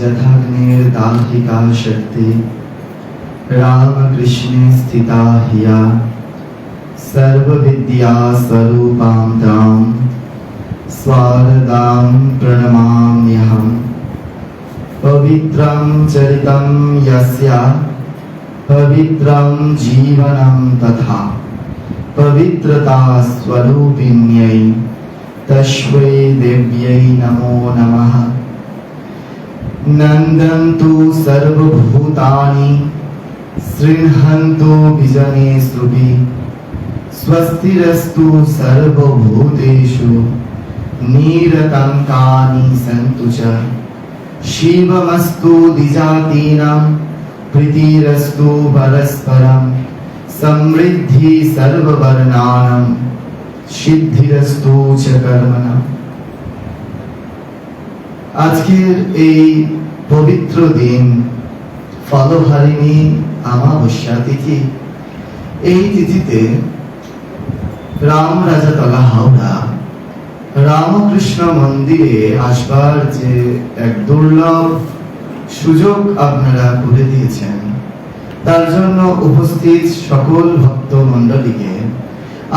जथाग्निर्दाहिका शक्ति रामकृष्णे स्थिता हिया सर्वविद्या स्वरूपां तां स्वारदां प्रणमाम्यहम्। पवित्रं चरितं यस्या पवित्रं जीवनं तथा पवित्रता स्वरूपिण्यै तस्मै देव्यै नमो नमः। नन्दन्तु सर्वभूतानि सृण्हन्तु विजने सुभि स्वस्तिरस्तु सर्वभूतेषु निरतङ्कानि सन्तु च। शिवमस्तु द्विजातीनां प्रीतिरस्तु परस्परं समृद्धि सर्ववर्णानां সিদ্ধিরস্তু চ কর্মণাম। আজকের এই পবিত্র দিন ফলহারিণী অমাবস্যা তিথি। এই তিথিতে রামরাজাতলা হাওড়া রামকৃষ্ণ মন্দিরে আসবার যে এক দুর্লভ সুযোগ আপনারা করে দিয়েছেন, তার জন্য উপস্থিত সকল ভক্ত মণ্ডলীকে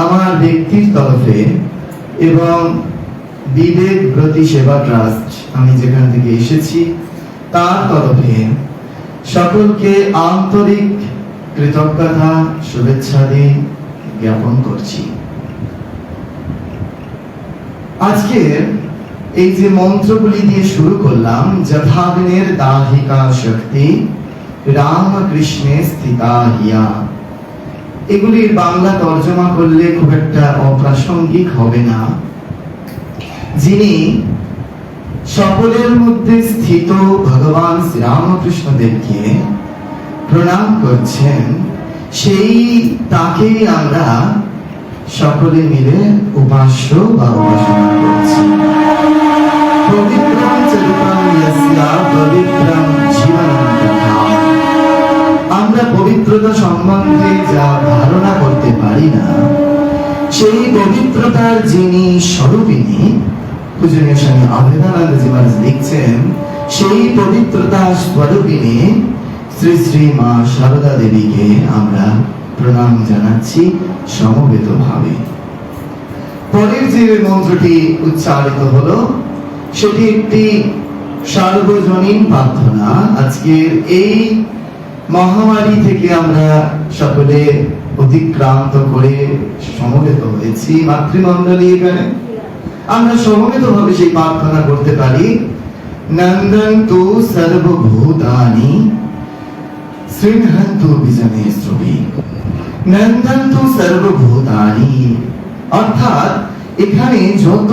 আমার ব্যক্তির তরফে এবং বিবেক ব্রতী সেবা ট্রাস্ট, আমি যেখান থেকে এসেছি তার তরফে সকলকে আন্তরিক কৃতজ্ঞতা শুভেচ্ছাদি জ্ঞাপন করছি। আজকে এই যে মন্ত্রগুলি দিয়ে শুরু করলাম, যথাগ্নের দাহিকা শক্তি রামকৃষ্ণে স্থিতা হিয়া, এগুলির বাংলা তর্জমা করলে খুব একটা অপ্রাসঙ্গিক হবে না। যিনি সকলের মধ্যে স্থিত ভগবান শ্রীরামকৃষ্ণ দেবকে প্রণাম করছেন, সেই তাকেই আমরা সকলে মিলে উপাস্য বা উপাসনা করছি। পবিত্রং চরিতং ইয়স্যা পবিত্রং জীবনং তথা। আমরা পবিত্রতা সম্বন্ধে যা ধারণা করতে পারি না, সেই পবিত্রতার যিনি স্বরূপিনী, পূজনীয় স্বামী অভেদানন্দজি মহারাজ লিখছেন, সেই পবিত্রতা স্বরূপিনী শ্রী শ্রী মা শারদা দেবীকে আমরা প্রণাম জানাচ্ছি সমবেত ভাবে। পরের যে মন্ত্রটি উচ্চারিত হলো সেটি একটি সার্বজনীন প্রার্থনা। আজকের এই মহামারী থেকে আমরা সকলে অতিক্রান্ত করে সমবেত হয়েছি মাতৃমণ্ডলী, এখানে আমরা সমবেত ভাবে সেই প্রার্থনা করতে পারি। নন্দন্তু সর্বভূতানি সৃণ্হন্তু বিজনে সুভি। নন্দন্তু সর্বভূতানি অর্থাৎ এখানে যত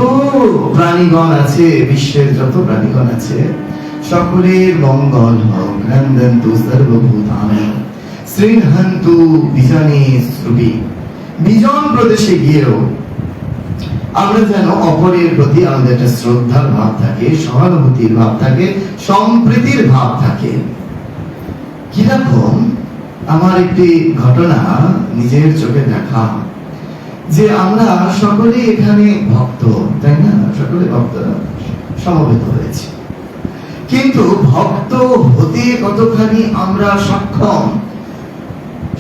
প্রাণীগণ আছে, বিশ্বের যত প্রাণীগণ আছে, সকলের মঙ্গল হোক। নন্দন্তু সর্বভূতানি সৃণ্হন্তু বিজনে সুভি। বিজন প্রদেশে গিয়েও আমরা যেন অপরের প্রতি আমাদের একটা শ্রদ্ধার ভাব থাকে, সহানুভূতির ভাব থাকে, সম্প্রীতির ভাব থাকে। কিরকম? আমার একটি ঘটনা নিজের চোখে দেখা, যে আমরা সকলে এখানে ভক্ত, তাই না? সকলে ভক্তরা সমবেত হয়েছে, কিন্তু ভক্ত হতে কতখানি আমরা সক্ষম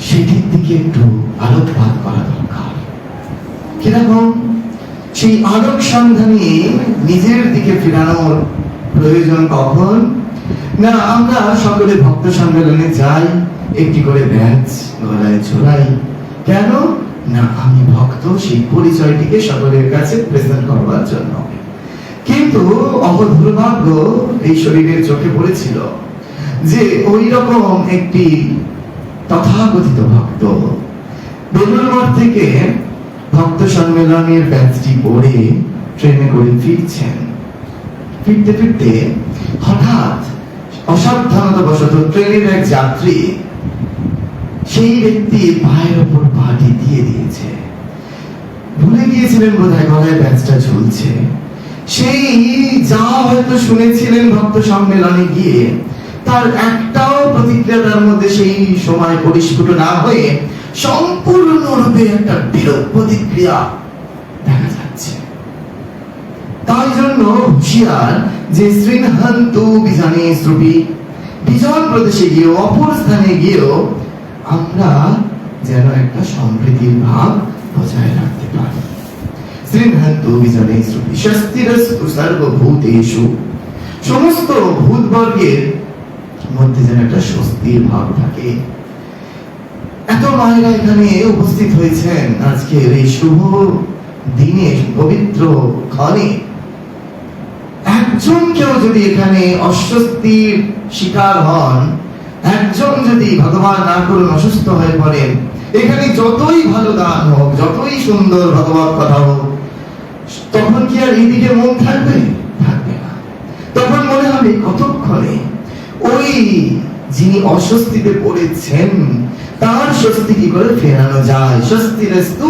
সেটির দিকে একটু আলোকপাত করা দরকার। কিরকম? সেই আলোক সন্ধানে নিজের দিকে ফিরানোর প্রয়োজন কখন না, আমরা সকলে ভক্ত সম্মেলনে যাই, একটি করে ব্যাচ গলায় ঝোলাই। কেন না? আমি ভক্ত, সেই পরিচয়টিকে সকলের কাছে প্রেজেন্ট করবার জন্য। কিন্তু অপদুর্ভাগ্য এই শরীরের চোখে পড়েছিল যে ওই রকম একটি তথাকথিত ভক্ত বেলুড়মঠ থেকে ভক্ত সম্মেলনের ব্যাচটি পড়ে ট্রেনে করে ফিরছেন। ফিরতে ফিরতে হঠাৎ অসাবধানতাবশত ট্রেনের এক যাত্রী সেই ব্যক্তি পায়ের ওপর পাটি দিয়ে দিয়েছে। ভুলে গিয়েছিলেন বোধহয় গলায় ব্যাচটা ঝুলছে। সেই যা হয়তো শুনেছিলেন ভক্ত সম্মেলনে গিয়ে, তার একটাও প্রতিক্রিয়া তার মধ্যে সেই সময় পরিস্ফুট না হয়ে সম্পূর্ণরূপে একটা বিরূপ প্রতিক্রিয়া দেখা যাচ্ছে। তাই জন্য হুঁশিয়ার যে শৃণহন্তু বিজনে শ্রুতি, বিজন প্রদেশে গিয়েও, অপর স্থানে গিয়েও আমরা যেন একটা সম্প্রীতির ভাব বজায় রাখতে পারি। শৃণহন্তু বিজনে শ্রুতি স্বস্তিরস্তু সর্বভূতেষু, সমস্ত ভূতবর্গের মধ্যে যেন একটা স্বস্তির ভাব থাকে। এত মায়েরা এখানে উপস্থিত হয়েছেন আজকের এই শুভ দিনে, পবিত্র ক্ষণে। একজন কেউ যদি এখানে অস্বস্তির শিকার হন, একজন যদি ভগবান না করুন অসুস্থ হয়ে পড়েন, এখানে যতই ভালো গান হোক, যতই সুন্দর ভগবত কথা হোক, তখন কি আর এইদিকে মন থাকবে? থাকবে না। তখন মনে হবে কতক্ষণে ওই যিনি অস্বস্তিতে পড়েছেন তার স্বস্তি কি করে ফেরানো যায়। স্বস্তিরস্তু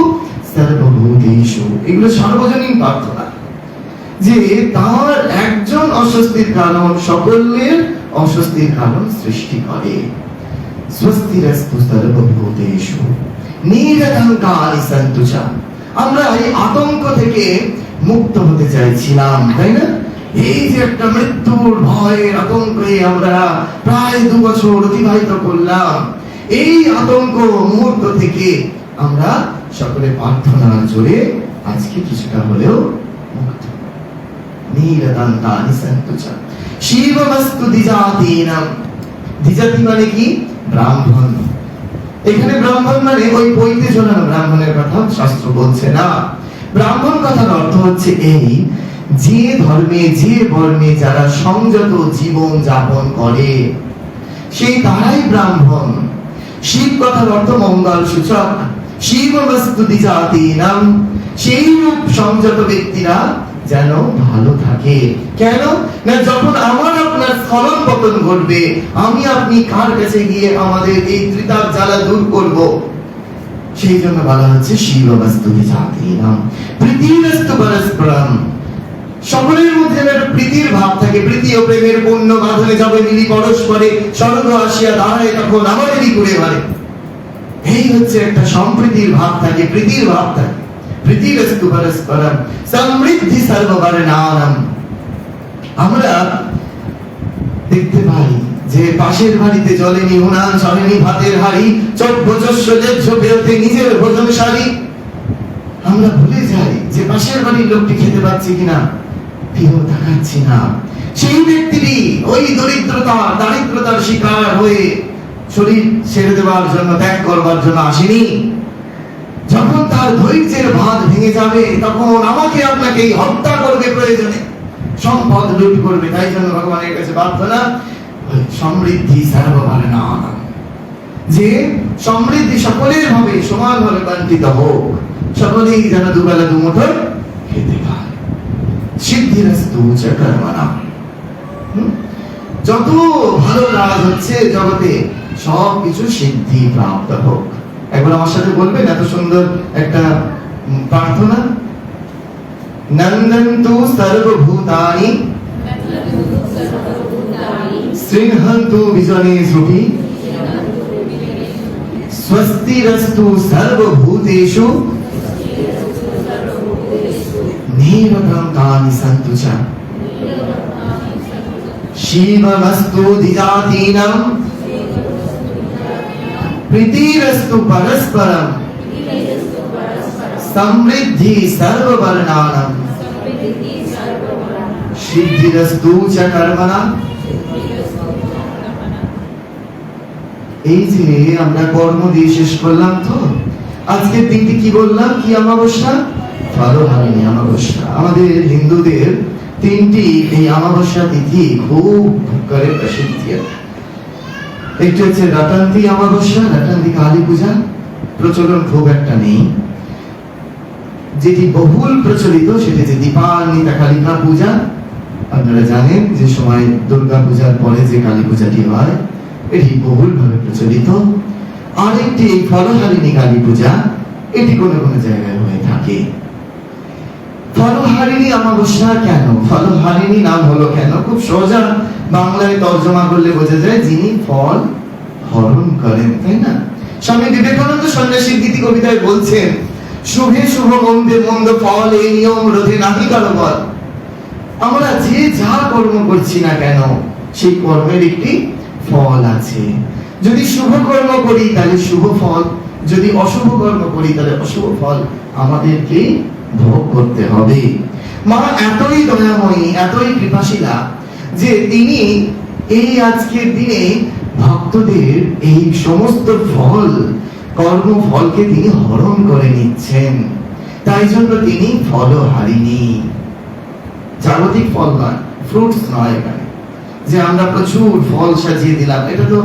সর্বভূতেষু, এগুলো সার্বজনীন প্রার্থনা, যে তার একজন অস্বস্তির কারণ সকলের অস্বস্তির কারণ সৃষ্টি করে। স্বস্তিরস্তু সর্বভূতেষু নিরাতঙ্কানি সন্তু চ। আমরা এই আতঙ্ক থেকে মুক্ত হতে চাইছিলাম, তাই না? এই যে একটা মৃত্যুর ভয়ের আতঙ্কে আমরা প্রায় 2 বছর অতিবাহিত করলাম, এই আতঙ্ক মুহূর্ত থেকে আমরা সকলে প্রার্থনার জোরে আজকে কিছুটা হলেও মুক্ত। নিরদন্তানি সন্তু চ শিবমস্তু দ্বিজাতীনাম। দ্বিজাতি মানে কি? ব্রাহ্মণ। এখানে ব্রাহ্মণ মানে ওই বইতে ঝোলানো ব্রাহ্মণের কথা শাস্ত্র বলছে না। ব্রাহ্মণ কথার অর্থ হচ্ছে এই, যে ধর্মে যে বর্ণে যারা সংযত জীবন যাপন করে সেই তারাই ব্রাহ্মণ। শিব কথার অর্থ মঙ্গল সূচক। শিবমস্তু দ্বিজাতীনাম, সেই রূপ সংযত ব্যক্তিরা যেন ভালো থাকে। কেন না, যখন আমার আপনার স্খলন পতন ঘটবে, আমি আপনি কার কাছে গিয়ে আমাদের এই ত্রিতাপ জ্বালা দূর করব? সেই জন্য বলা হচ্ছে শিবমস্তু দ্বিজাতীনাম প্রীতিরস্তু পরস্পরম। সকলের মধ্যে একটা প্রীতির ভাব থাকে। প্রীতি ও প্রেমের পূর্ণ বাঁধনে যাবে মিলি পরস্পরে, স্বর্গ আসিয়া দাঁড়ায় তখন আমাদেরই করে মারে। এই হচ্ছে একটা সম্প্রীতির ভাব থাকে, প্রীতির ভাব থাকে। প্রীতিরস্তু পরস্পরম সমৃদ্ধি সর্ববর্ণানাম। আমরা দেখতে পাই যে পাশের বাড়িতে জলেনি উনান, চলেনি ভাতের হাড়ি, চোখ ভোজস্ব লেজ্জ বেরোতে নিজের ভোজন সারি। আমরা ভুলে যাই যে পাশের বাড়ির লোকটি খেতে পাচ্ছে কিনা, ফিরেও তাকাচ্ছি না। সেই ব্যক্তিটি ওই দারিদ্রতার শিকার হয়ে শরীর ছেড়ে দেওয়ার জন্য, ত্যাগ করবার জন্য আসেনি। যখন তার ধৈর্যের বাঁধ ভেঙে যাবে, তখন আমাকে আপনাকে হত্যা করবে, প্রয়োজনে সম্পদ লুট করবে। তাই জন্য ভগবানের কাছে প্রার্থনা সমৃদ্ধি সর্ববর্ণানাম, যে সমৃদ্ধি সকলের ভাবে সমানভাবে বন্টিত হোক, সকলেই যেন দুবেলা দুমুঠো খেতে পায়। সিদ্ধিরস্তু চ কর্মণাম। যত ভালো কাজ হচ্ছে জগতে সব কিছু সিদ্ধি প্রাপ্ত হোক। একবার আমার সাথে বলবেন এত সুন্দর একটা প্রার্থনা? নন্দন্তু সর্বভূতানি শৃণহন্তু বিজনে শ্রুতি স্বস্তিরস্তু সর্বভূতেষু নিরতঙ্কানি সন্তু চ শিবমস্তু দ্বিজাতীনাম প্রীতিরস্তু পরস্পরম সমৃদ্ধি সর্ববর্ণানাম সিদ্ধিরস্তু চ কর্মণাম। এই যে আমরা কর্ম দিয়ে শেষ করলাম, তো আজকের দিনটি কি বললাম? কি অমাবস্যা? ফলহারিণী অমাবস্যা। আমাদের হিন্দুদের 3টি এই অমাবস্যা তিথি খুব করে প্রসিদ্ধি। একটি হচ্ছে রটন্তি অমাবস্যা, রটন্তি কালী পূজা, প্রচলন খুব একটা নেই। যেটি বহুল প্রচলিত সেটি যে দীপান্বিতা কালিকা পূজা। আপনারা জানেন যে সময় দুর্গা পূজার পরে যে কালী পূজাটি হয়, এটি বহুল ভাবে প্রচলিত। আরেকটি ফলহারিণী কালী পূজা, এটি কোনো কোনো জায়গায় হয়ে থাকে। ফলহারিণী অমাবস্যা কেন? ফলহারিণী নাম হলো কেন? খুব সোজা বাংলায় তর্জমা করলে বোঝা যায়, যিনি ফল হরণ করেন, তাই না? স্বামী বিবেকানন্দ সন্ন্যাসীর গীতি কবিতায় বলছেন, শুভে শুভ মন্দে মন্দ ফল, এই নিয়ম রোধে নাহি কারো বল। আমরা যে যা কর্ম করছি না কেন সেই কর্মের একটি ফল আছে। যদি শুভ কর্ম করি তাহলে শুভ ফল, যদি অশুভ কর্ম করি তাহলে অশুভ ফল আমাদেরকে ভোগ করতে হবে। মা এতই দয়াময়ী, এতই কৃপাশীলা যে তিনি এই আজকের দিনে ভক্তদের এই সমস্ত ফল, কর্মফলকে তিনি হরণ করে নিচ্ছেন। তাই জন্য তিনি ফলহারিণী। জাগতিক ফল নয়, ফ্রুটস নয় এখানে যে আমরা প্রচুর ফল সাজিয়ে দিলাম, এটা তো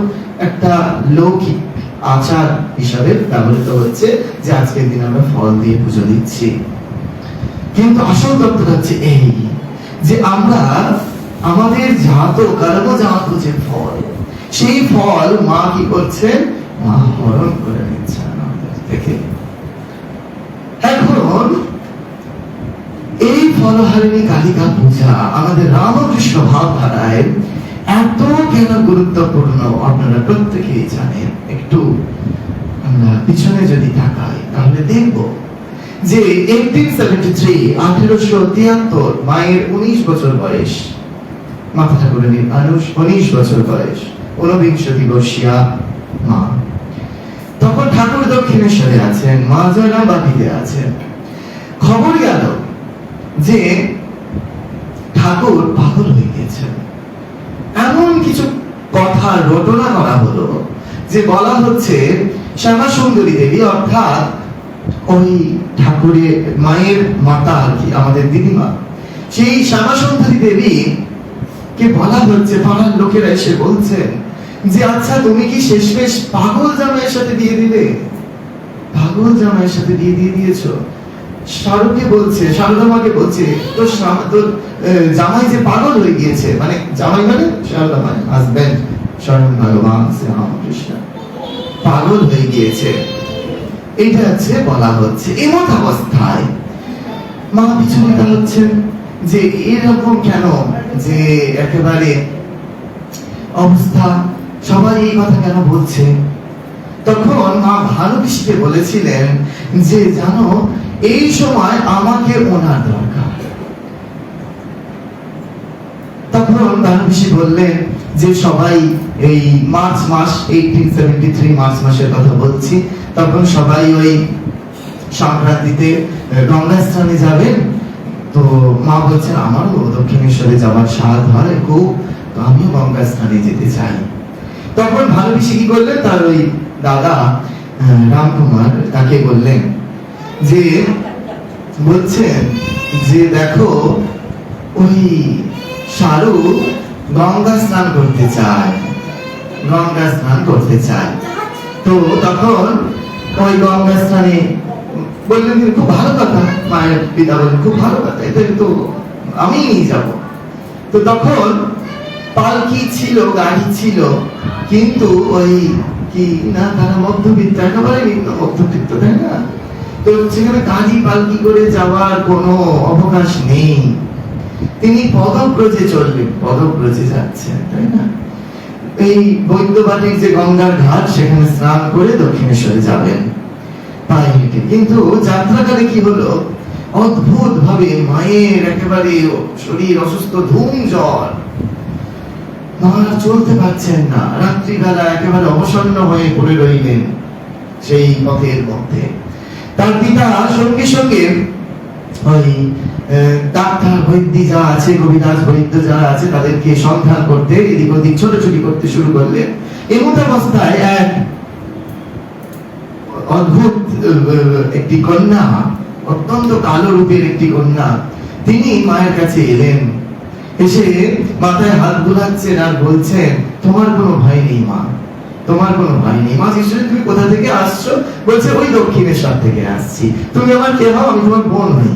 একটা লৌকিক আচার হিসাবে ব্যবহৃত হচ্ছে যে আজকের দিন আমরা ফল দিয়ে পুজো দিচ্ছি। কিন্তু আসল তত্ত্বটা হচ্ছে এই যে আমরা আমাদের জাত কর্মজাত যে ফল, সেই ফল মা কি করছেন? মা হরণ করে নিচ্ছেন আমাদের থেকে। এখন এই ফলহারিণী কালিকা পূজা আমাদের রামকৃষ্ণ ভাবধারায় এত কেন গুরুত্বপূর্ণ আপনারা প্রত্যেকেই জানেন। একটু আমরা পিছনে যদি তাকাই তাহলে দেখব যে 1873 মায়ের 19 বছর বয়স, মাতা ঠাকুরানীর 19 বছর বয়স, 49 বর্ষীয়া মা। তখন ঠাকুর দক্ষিণেশ্বরে আছেন, মা জয়রাম বাটিতে আছেন। খবর গেল যে ঠাকুর পাগল হয়ে গেছেন। এমন কিছু কথা রটনা করা হলো যে বলা হচ্ছে শ্যামা সুন্দরী দেবী, অর্থাৎ ওই ঠাকুরের মায়ের মাতা আর কি, আমাদের দিদিমা, সেই শ্যামা সুন্দরী দেবী কে বলা হচ্ছে, পাড়ার লোকেরা এসে বলছেন যে আচ্ছা তুমি কি শেষমেশ পাগল জামাইয়ের সাথে বিয়ে দিলে? পাগল জামাইয়ের সাথে বিয়ে দিয়ে দিয়েছো? শাহরুখকে বলছে, শারদামাকে বলছে তোর জামাই যে পাগল হয়ে গিয়েছে, মানে জামাই মানে শারদামাই, হাজবেন্ড স্বয়ং ভগবান শ্রীরামকৃষ্ণ পাগল হয়ে গিয়েছে, এটা হচ্ছে বলা হচ্ছে। এমন অবস্থায় মা পিছনে হচ্ছেন যে এরকম কেন, যে একেবারে অবস্থা, সবাই এই কথা কেন বলছে? তখন মা ভানুপিসিকে বলেছিলেন যে জানো এই সময় আমাকে ওনার দরকার। তখন ভানুপিসি বললেন যে সবাই এই মার্চ মাস, 1873 মার্চ মাসের কথা বলছি, তখন সবাই ওই সংক্রান্তিতে গঙ্গা স্নানে যাবেন। তো মা বলছেন আমারও দক্ষিণেশ্বরে যাওয়ার স্বাদ হয় খুব, তো আমিও গঙ্গা স্নানে যেতে চাই। তখন ভানুপিসি কি করলেন, তার ওই দাদা রামকুমার তাকে বললেন যে, বলছেন যে দেখো ওই শাহরু গঙ্গা স্নান করতে চায়, গঙ্গা স্নান করতে চায়। তো তখন ওই গঙ্গা স্নানে বললেন খুব ভালো কথা, মায়ের পিতা বললেন খুব ভালো কথা, এটা তো আমি নিয়ে যাব। তো তখন পালকি ছিল, গাড়ি ছিল, কিন্তু ওই কি না, তারা মধ্যবিত্ত, একেবারে নিম্ন মধ্যবিত্ত, তাই না? তো সেখানে গাড়ি পালকি করে যাওয়ার কোনো অবকাশ নেই। তিনি পদব্রজে চলবেন, পদব্রজে যাচ্ছেন, তাই না? এই বৈদ্যবাটির যে গঙ্গার ঘাট, সেখানে স্নান করে দক্ষিণেশ্বরে যাবেন পায়ে হেঁটে। কিন্তু যাত্রাকালে কি হলো, অদ্ভুত ভাবে মায়ের একেবারে শরীর অসুস্থ, ধুম জ্বর, মা চলতে পারছেন না। রাত্রিবেলা একেবারে অবসন্ন হয়ে পড়ে রইলেন সেই পথের মধ্যে। তার পিতা সঙ্গে সঙ্গে ওই ডাক্তার বৈদ্য যা আছে, কবিরাজ বৈদ্য যারা আছে, তাদেরকে সন্ধান করতে এদিক ওদিক ছোটাছুটি করতে শুরু করলেন। এমন অবস্থায় এক অদ্ভুত একটি কন্যা, অত্যন্ত কালো রূপের একটি কন্যা, তিনি মায়ের কাছে এলেন। এসে মাথায় হাত বুলাচ্ছেন আর বলছেন তোমার কোনো ভয় নেই মা, তোমার কোনো ভয় নেই। মা জিজ্ঞেস তুমি কোথা থেকে আসছো? বলছে ওই দক্ষিণেশ্বর থেকে আসছি। তুমি আমার কে হও? আমি তোমার বোন হই,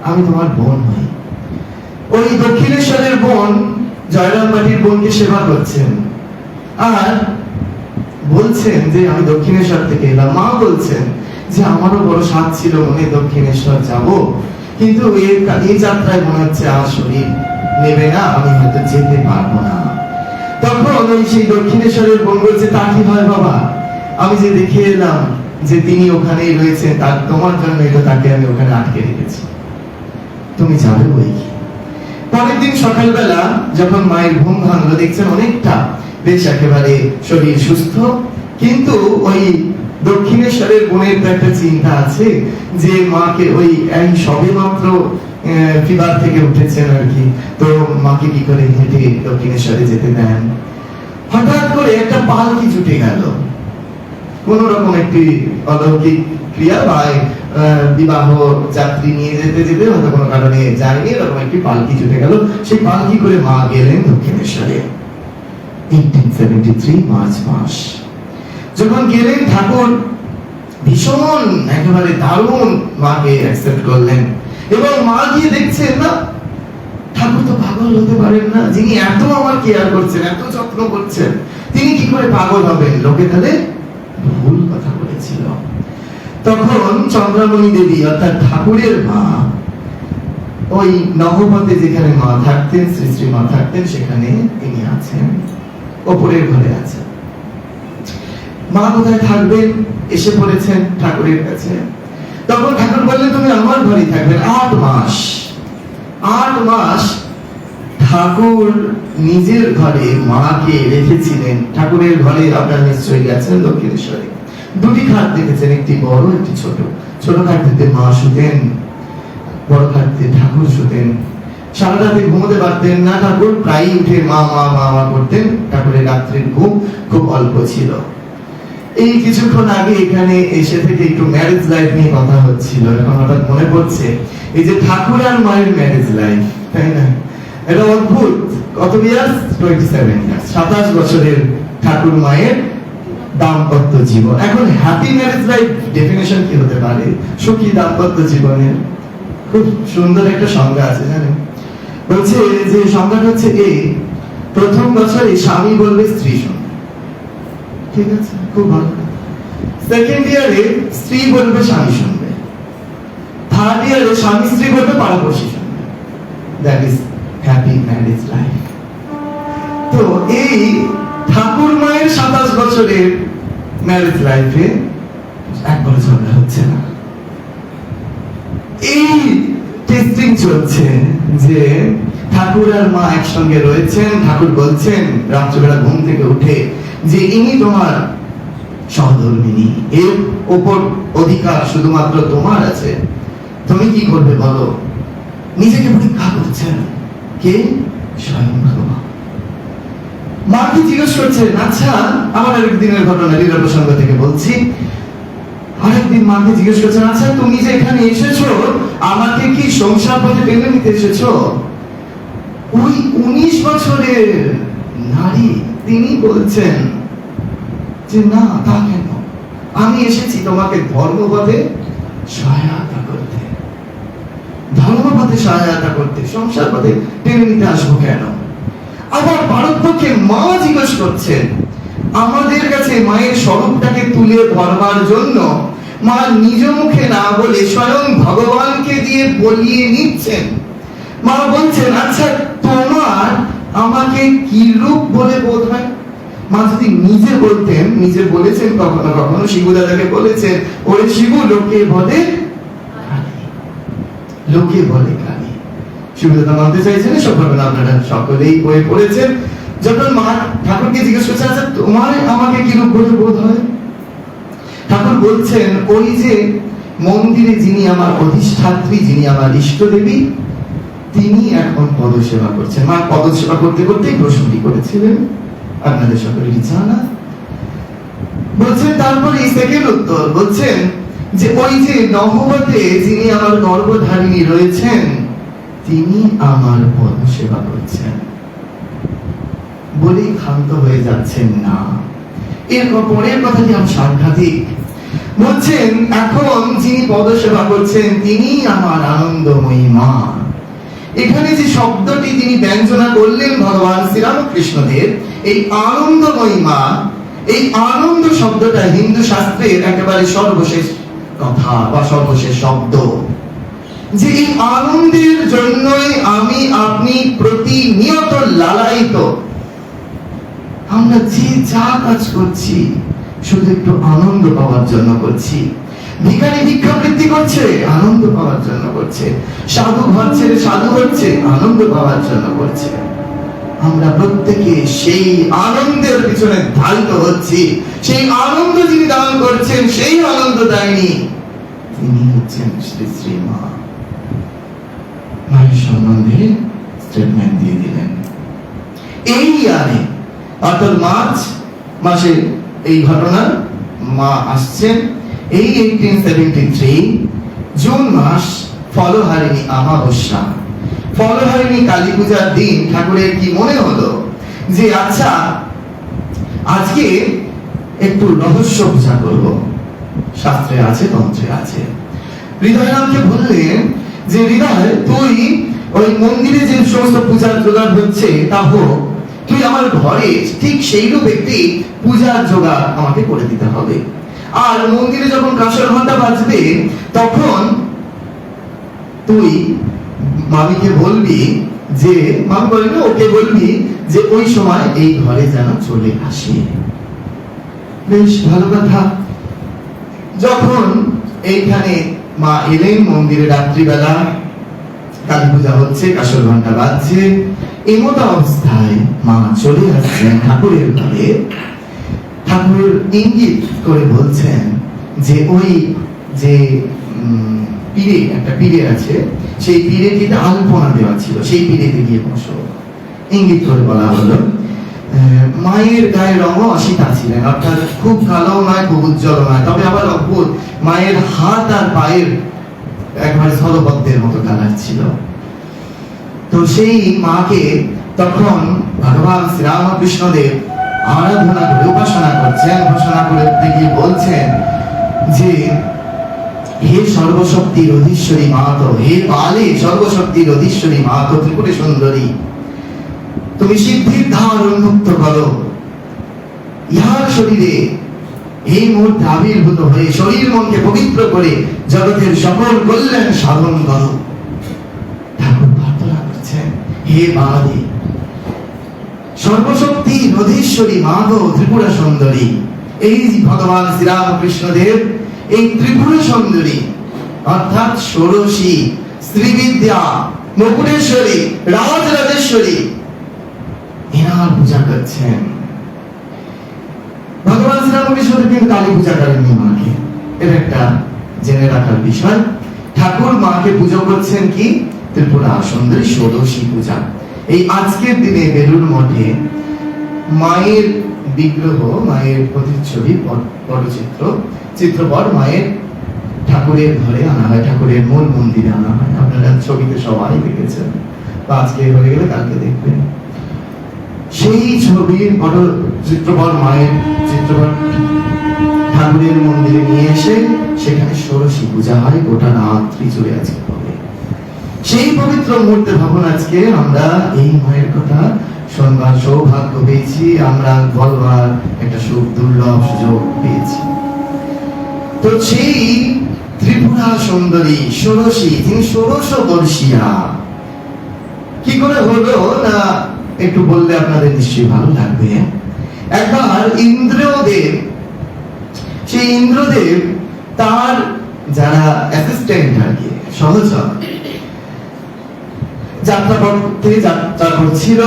আমি তোমার বোন হই। ওই দক্ষিণেশ্বরের বোন জয়রাম বাটির বোনকে সেবা করছেন আর বলছেন যে আমি দক্ষিণেশ্বর থেকে এলাম। মা বলছেন যে আমারও বড় স্বাদ ছিল মনে দক্ষিণেশ্বর যাব, কিন্তু এই যাত্রায় মনে হচ্ছে আর শরীর নেবে না, আমি হয়তো যেতে পারবো না। তখন ওই সেই দক্ষিণেশ্বরের বোন বলছে তা কি হয় বাবা, আমি যে দেখে এলাম যে তিনি ওখানেই রয়েছেন, তার তোমার জন্য এটা, তাকে আমি ওখানে আটকে রেখেছি, তুমি যাবে বই কি? পরের দিন সকালবেলা যখন মায়ের ঘুম ভাঙলো, দেখছেন অনেকটা বেশ একেবারে শরীর সুস্থ, কিন্তু ওই দক্ষিণেশ্বরের বোনের তো একটা চিন্তা আছে যে মাকে ওই এই সবে মাত্র ফিভার থেকে উঠেছেন আর কি, তো মাকে কি করে হেঁটে দক্ষিণেশ্বরে যেতে দেন। হঠাৎ করে একটা পালকি জুটে গেল, কোন রকম একটি অলৌকিক ক্রিয়া বা বিবাহ যাত্রী নিয়ে যেতে যেতে হয়তো কোনো কারণে যায়নি, এরকম একটি পালকি জুটে গেল। সেই পালকি করে মা গেলেন দক্ষিণেশ্বরে 1873 মার্চ মাস। যখন গেলেন ঠাকুর ভীষণ একেবারে দারুণ মাকে অ্যাকসেপ্ট করলেন, এবং মা গিয়ে দেখছেন না ঠাকুর তো পাগল হতে পারেন না, যিনি এত আমার কেয়ার করছেন, এত যত্ন করছেন, তিনি কি করে পাগল হবেন? লোকে তাহলে ভুল কথা বলেছিল। তখন চন্দ্রামণি দেবী অর্থাৎ ঠাকুরের মা ওই নহবতে যেখানে মা থাকতেন, শ্রী শ্রী মা থাকতেন, সেখানে তিনি আছেন, ওপরের ঘরে আছেন। মা কোথায় থাকবেন? এসে পড়েছেন ঠাকুরের কাছে। তখন ঠাকুর বললেন তুমি আমার ঘরেই থাকবেন 8 মাস। 8 মাস ঠাকুর নিজের ঘরে মাকে রেখেছিলেন। ঠাকুরের ঘরে আপনারা নিশ্চয়ই গেছেন দক্ষিণেশ্বরে, দুটি খাট দেখেছেন, একটি বড় একটি ছোট। ছোট খাটটিতে মা শুতেন, বড় খাটটিতে ঠাকুর শুতেন। সারা রাতে ঘুমোতে পারতেন না ঠাকুর, প্রায়ই উঠে মা মা মা মা করতেন। ঠাকুরের রাত্রির ঘুম খুব অল্প ছিল। এই কিছুক্ষণ আগে এখানে এসে থেকে একটু ম্যারেজ লাইফ নিয়ে কথা হচ্ছিল, এখন হঠাৎ মনে পড়ছে এই যে ঠাকুর আর মায়ের ম্যারেজ লাইফ, তাই না? এটা অদ্ভুত। কত ইয়ার্স? 27 ইয়ার্স, 27 বছরের ঠাকুর মায়ের দাম্পত্য জীবন। এখন হ্যাপি ম্যারেজ লাইফ ডেফিনেশন কি হতে পারে? সুখী দাম্পত্য জীবনের খুব সুন্দর একটা সংজ্ঞা আছে, জানেন? বলছে যে সংজ্ঞাটা হচ্ছে এই, প্রথম বছরে স্বামী বলবে স্ত্রী শুনবে, ঠিক আছে, খুব ভালো। সেকেন্ড ইয়ারে স্ত্রী বলবে স্বামী শুনবে, থার্ড ইয়ারে স্বামী স্ত্রী বলবে পাড়াপড়শি শুনবে। That is happy marriage life. তো এই ঠাকুর মায়ের 27 বছরের ম্যারেজ লাইফে একবারও ঝগড়া হচ্ছে না। এই টেস্টিং চলছে যে ঠাকুর আর মা একসঙ্গে রয়েছেন। ঠাকুর বলছেন রাত্রিবেলা ঘুম থেকে উঠে যে ইনি তোমার সহধর্মিনী, এর উপর অধিকার শুধুমাত্র তোমার আছে, তুমি কি করবে বলো। নিজেকে পরীক্ষা করছেন কে? স্বয়ং ভগবান। মাকে জিজ্ঞেস করছেন, আচ্ছা আমার আরেকদিনের ঘটনা লীলা প্রসঙ্গ থেকে বলছি। আরেকদিন মাকে জিজ্ঞেস করছেন, আচ্ছা তুমি যে এখানে এসেছো আমাকে কি সংসার পথে টেনে নিতে এসেছো? ওই 19 বছরের নারী তিনি বলছেন যে না, তা কেন, আমি এসেছি তোমাকে ধর্মপথে সহায়তা করতে, ধর্মপথে সহায়তা করতে, সংসার পথে টেনে নিতে আসবো কেন? আবার পারতপক্ষে মা জিজ্ঞেস করছেন, আমাদের কাছে মায়ের স্বরূপটাকে তুলে ধরবার জন্য মা নিজ মুখে না বলে স্বয়ং ভগবানকে দিয়ে বলিয়ে নিচ্ছেন। মা বলছেন, আচ্ছা তোমার আমাকে কি রূপ বলে বোধ হয়? মা যদি নিজে বলতেন, নিজে বলেছেন কখনো কখনো, শিবু দাদাকে বলেছেন, ওরে শিবু লোকে বলে কালী, লোকে বলে কালী। শিবু দাদা মানতে চাইছেন সব ঘটনা, আপনারা সকলেই বই পড়েছেন। যখন মা ঠাকুরকে জিজ্ঞেস করছেন, আচ্ছা তোমার আমাকে কি রূপ বলে বোধ হয়? ঠাকুর বলছেন, ওই যে মন্দিরে যিনি আমার অধিষ্ঠাত্রী, যিনি আমার ইষ্ট দেবী, তিনি এখন পদসেবা করছেন। মা পদসেবা করতে করতেই প্রশ্নটি করেছিলেন, আপনাদের সকলেরই জানা। বলছেন তারপরে সেকেন্ড উত্তর বলছেন যে ওই যে নহবতে যিনি আমার গর্ভধারিণী রয়েছেন, তিনি আমার পদসেবা করছেন। বলেই ক্ষান্ত হয়ে যাচ্ছেন না। এর পরের কথাটি আমি সাংঘাতিক। বলছেন এখন যিনি পদসেবা করছেন তিনি আমার আনন্দময়ী মা। এখানে যে শব্দটি তিনি ব্যঞ্জনা করলেন ভগবান শ্রীরামকৃষ্ণদেব, এই আনন্দময়ী মা, এই আনন্দ শব্দটা হিন্দু শাস্ত্রের একেবারে সর্বশেষ কথা বা সর্বশেষ শব্দ। যে এই আনন্দের জন্যই আমি আপনি প্রতিনিয়ত লালায়িত। আমরা যে যা কাজ করছি শুধু একটু আনন্দ পাওয়ার জন্য করছি। ভিখারি ভিক্ষাবৃত্তি করছে, আনন্দ পাওয়ার জন্য করছে। সাধু ঘর ছেড়ে সাধু হচ্ছে, আনন্দ পাওয়ার জন্য করছে। আমরা প্রত্যেকে সেই আনন্দের পিছনে ধাবিত হচ্ছি। সেই আনন্দ যিনি দান করছেন, সেই আনন্দ দেয়নি, তিনি হচ্ছেন শ্রী শ্রী মা। মায়ের সম্বন্ধে স্টেটমেন্ট দিয়ে দিলেন। এই ইয়ারে অর্থাৎ মার্চ মাসে এই ঘটনা, মা আসছেন। এই 1873 জুন মাস, ফলহারিণী অমাবস্যা, ফলহারিণী কালী পূজার দিন ঠাকুরের কি মনে হলো যে আচ্ছা আজকে একটু রহস্য পূজা করব। শাস্ত্রে আছে, তন্ত্রে আছে। হৃদয়রামকে বললেন যে হৃদয়, তুই ওই মন্দিরে যে সমস্ত পূজার জোগাড় হচ্ছে তা হোক, তুই আমার ঘরে ঠিক সেইরূপ একটি পূজার জোগাড় আমাকে করে দিতে হবে। আর মন্দিরে যখন কাঁসর ঘন্টা বাজবে তখন তুই মামিকে বলবি যে, মামি বলে না, ওকে বলবি যে ওই সময় এই ঘরে যেন চলে আসে। বেশ ভালো কথা। যখন এইখানে মা এলেন মন্দিরে, রাত্রিবেলা কালী পূজা হচ্ছে, কাঁসর ঘন্টা বাজছে, এমত অবস্থায় মা চলে আসছেন ঠাকুরের ঘরে। ঠাকুর ইঙ্গিত করে বলছেন যে ওই যে পীড়ে, একটা পীড়ে আছে, সেই পীড়েটিতে আলপনা দেওয়া ছিল, সেই পীড়েতে গিয়ে বসো। ইঙ্গিত করে বলা হলো। মায়ের গায়ের রঙও অসীতা ছিলেন, অর্থাৎ খুব কালো নয়, খুব উজ্জ্বল নয়, তবে আবার অদ্ভুত। মায়ের হাত আর পায়ের একবারে স্থলবদ্ধের মতো কালার ছিল। তো সেই মাকে তখন ভগবান শ্রীরামকৃষ্ণদেব আরাধনা করে উপাসনা করছেন। ঘোষণা করে গিয়ে বলছেন যে হে সর্বশক্তির অধীশ্বরী মাতো, হে পালে সর্বশক্তির অধীশ্বরী মাতো, ত্রিপুরে সুন্দরী, তুমি সিদ্ধির ধার উন্মুক্ত করো। ইহার শরীরে এই মুহূর্তে আবির্ভূত হয়ে শরীর মনকে পবিত্র করে জগতের সকল কল্যাণ সাধন করো। ঠাকুর প্রার্থনা করছেন, হে বালি সর্বশক্তি অধীশ্বরী মাধব ত্রিপুরা সুন্দরী। এই ভগবান শ্রীরামকৃষ্ণদেব এই ত্রিপুরা সুন্দরী অর্থাৎ ষোড়শী, শ্রীবিদ্যা, মুকুটেশ্বরী, রাজরাজেশ্বরী, এনার পূজা করছেন। ভগবান শ্রীরামকৃষ্ণদেব কিন্তু কালী পূজা করেননি মাকে, এটা একটা জেনে রাখার বিষয়। ঠাকুর মাকে পুজো করছেন কি ত্রিপুরা সুন্দরী ষোড়শী পূজা। এই আজকের দিনে বেলুড় মঠে মায়ের বিগ্রহ, মায়ের প্রতিচ্ছবি, পটচিত্র, চিত্রপট মায়ের ঠাকুরের ঘরে আনা হয়, ঠাকুরের মূল মন্দিরে আনা হয়। আপনারা ছবিতে সবাই দেখেছেন, বা আজকে হয়ে গেলে কালকে দেখবেন। সেই ছবির চিত্রপট, মায়ের চিত্রপট ঠাকুরের মন্দিরে নিয়ে এসে সেখানে ষোড়শী পূজা হয়, গোটা রাত্রি জুড়ে আজকে হবে। সেই পবিত্র মুহূর্তে ভাবুন, আজকে আমরা এই মায়ের কথা শুনবার সৌভাগ্য পেয়েছি, আমরা বলবার একটা দুর্লভ সুযোগ পেয়েছি। তো সেই ত্রিপুরা সুন্দরী ষোড়শী, তিনি ষোড়শ বর্ষিয়া কি করে হলো না একটু বললে আপনাদের নিশ্চয়ই ভালো লাগবে। একবার ইন্দ্রদেব, সেই ইন্দ্রদেব তার যারা অ্যাসিস্ট্যান্ট আর কি, সহচর, যাত্রা করতে যাত্রা করছিল।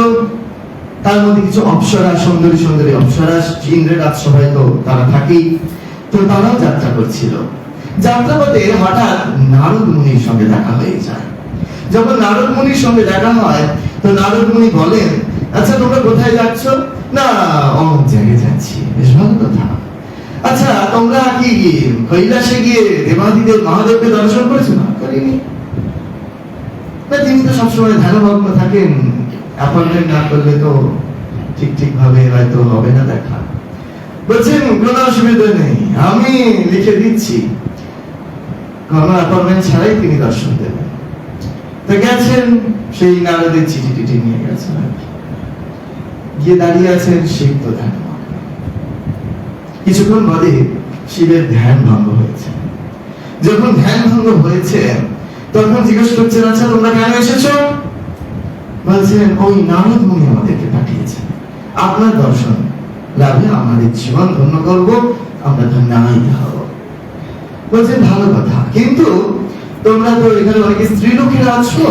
তার মধ্যে কিছু অপ্সরা, সুন্দরী সুন্দরী অপ্সরা, ইন্দ্রের রাজসভায় তো তারা থাকেই, তো তারাও যাত্রা করছিল। যাত্রাপথে হঠাৎ নারদ মুনির সঙ্গে দেখা হয়ে যায়। যখন নারদ মুনির সঙ্গে দেখা হয় তো নারদ মুনি বলেন, আচ্ছা তোমরা কোথায় যাচ্ছ? না অমুক জায়গায় যাচ্ছি। বেশ ভালো কথা। আচ্ছা তোমরা কি কৈলাসে গিয়ে দেবাদিদেব মহাদেবকে দর্শন করেছো? না, করিনি। না, তিনি তো সবসময় ধ্যানমগ্ন থাকেন, অ্যাপয়েন্টমেন্ট না করলে তো ঠিক ভাবে হয়তো হবে না দেখা। বলছেন কোনো অসুবিধা নেই, আমি লিখে দিচ্ছি, কোনো অ্যাপয়েন্টমেন্ট ছাড়াই তিনি দর্শন দেবেন। তো গেছেন, সেই নারদের চিঠি টিঠি নিয়ে গেছেন আর কি। গিয়ে দাঁড়িয়ে আছেন শিব তো ধ্যান। কিছুক্ষণ বাদে শিবের ধ্যান ভঙ্গ হয়েছে। যখন ধ্যান ভঙ্গ হয়েছে তখন জিজ্ঞেস করছেন, আচ্ছা তোমরা কেন এসেছো? বলছেন ওই নারদ মুনি আমাদেরকে পাঠিয়েছেন, আপনার দর্শন লাভে আমাদের জীবন ধন্য করব, আমরা ধন্যায়িত হব। বলছেন ভালো কথা, কিন্তু তোমরা তো এখানে অনেকে স্ত্রী লোকেরা আছো,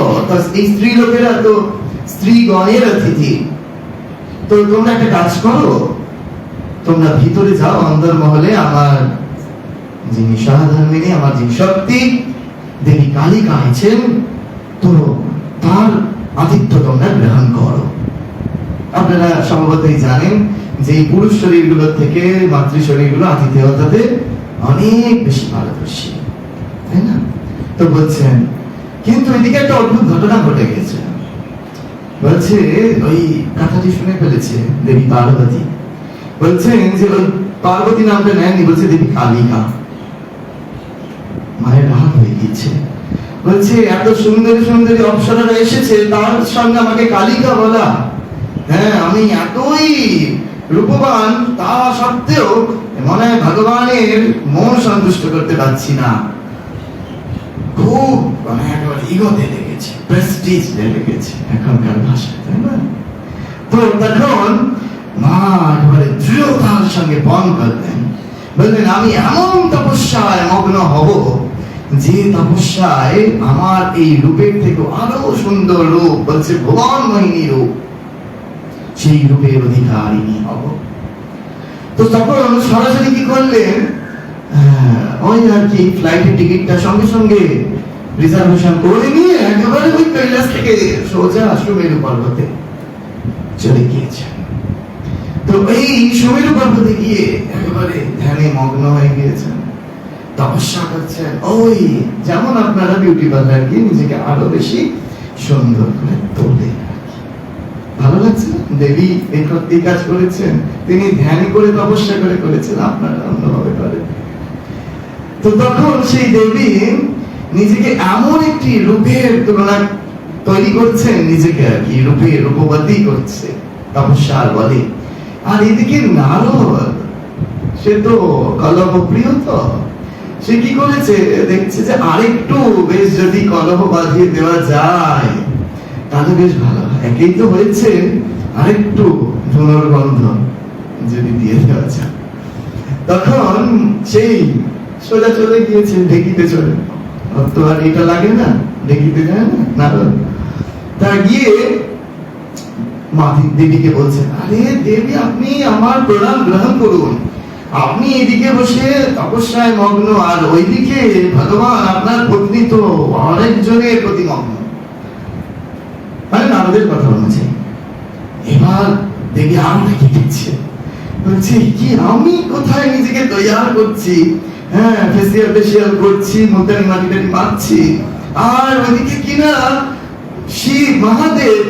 এই স্ত্রী লোকেরা তো স্ত্রীগণের অতিথি, তো তোমরা একটা কাজ করো, তোমরা ভিতরে যাও অন্দরমহলে, আমার যিনি সহধর্মিনী, আমার যিনি শক্তি দেবী কালিকা আছেন, তো তার আতিথ্য তোমরা গ্রহণ করো। আপনারা সম্ভবতই জানেন যে পুরুষ শরীরগুলোর থেকে মাতৃ শরীরগুলো আতিথেয়তাতে অনেক বেশি পারদর্শী, তাই না? তো বলছেন, কিন্তু এদিকে একটা অদ্ভুত ঘটনা ঘটে গেছে। বলছে ওই কথাটি শুনে ফেলেছে দেবী পার্বতী, বলছেন যে ওই পার্বতী নামটা নেননি, বলছে দেবী কালিকা। মায়ের রাগ হয়ে গিয়েছে, বলছে এত সুন্দরী সুন্দরী অপ্সরারা এসেছে, তার সঙ্গে আমাকে কালিকা বলা, হ্যাঁ আমি এতই রূপবান, তা সত্ত্বেও মনে হয় ভগবানের মন সন্তুষ্ট করতে পারছি না। খুব মানে একেবারে ইগোতে লেগেছে, প্রেস্টিজ লেগেছে এখনকার ভাষায়, তাই না? তো তখন মা একেবারে দৃঢ়তার সঙ্গে বন করলেন, বললেন আমি এমন তপস্যায় মগ্ন হব যে তপস্যায় আমার এই রূপের থেকে আরো সুন্দর রূপ, বলছে ভুবন মোহিনী রূপ, সেই রূপের অধিকারিণী হব। তো তখন সরাসরি কি করলেন, ওই আর কি ফ্লাইটের টিকিটটা সঙ্গে সঙ্গে রিজার্ভেশন করে নিয়ে একেবারে ওই কৈলাস থেকে সোজা সুমেরু পর্বতে চলে গিয়েছেন। তো এই সুমেরু পর্বতে গিয়ে একেবারে ধ্যানে মগ্ন হয়ে গিয়েছেন, তপস্যা করছেন, ওই যেমন আপনারা বিউটি পার্লার গিয়ে নিজেকে আরো বেশি সুন্দর করে তোলে। ভালো লাগছে? দেবী এই কাজ করেছেন, তিনি ধ্যান করে তপস্যা করে করেছেন, আপনারা অন্যভাবে করেন। তো তখন সেই দেবী নিজেকে এমন একটি রূপের তুলনা তৈরি করছেন, নিজেকে আর কি রূপে রূপবতী করছে তপস্যার বলে। আর এদিকে নারদ, সে তো কলহ প্রিয়, তো সে কি করেছে, দেখছে যে আরেকটু বেশ যদি কলহ বাঁধিয়ে দেওয়া যায় তাহলে বেশ ভালো হয়, একেই তো হয়েছে, আরেকটু ধুনোর গন্ধ যদি দিয়ে দেওয়া যায়। তখন সেই সোজা চলে গিয়েছে ঢেকিতে চলে, তো আর এটা লাগে না, ঢেকিতে যায় না নারদ। তা গিয়ে দেবীকে বলছেন, আরে দেবী আপনি আমার প্রণাম গ্রহণ করুন, আপনি এদিকে বসে তপস্যায় মগ্ন, আর ওইদিকে ভগবান আপনার পত্নী তো আরেকজনের প্রতি মগ্ন। মানে নারদের কথা অনুযায়ী এবার দেবী আরো রেখে দিচ্ছে, বলছে কি আমি কোথায় নিজেকে তৈয়ার করছি, হ্যাঁ ফেসিয়াল করছি, মুলতানি মাটি মারছি, আর ওইদিকে কিনা শিব মহাদেব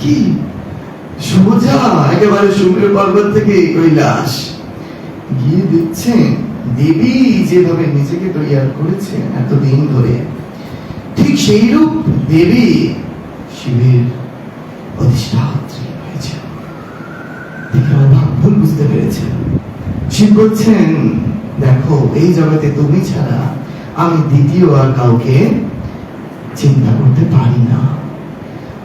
কি সোজা একেবারে সুমেরু পর্বত থেকে কৈলাস গিয়ে দিচ্ছেন। দেবী যেভাবে নিজেকে তৈয়ার করেছেন এতদিন ধরে, ঠিক সেই রূপ দেবী শিবের অধিষ্ঠাত্রী হয়েছে। ভুল বুঝতে পেরেছেন। শিব বলছেন, দেখো এই জগতে তুমি ছাড়া আমি দ্বিতীয় আর কাউকে চিন্তা করতে পারি না।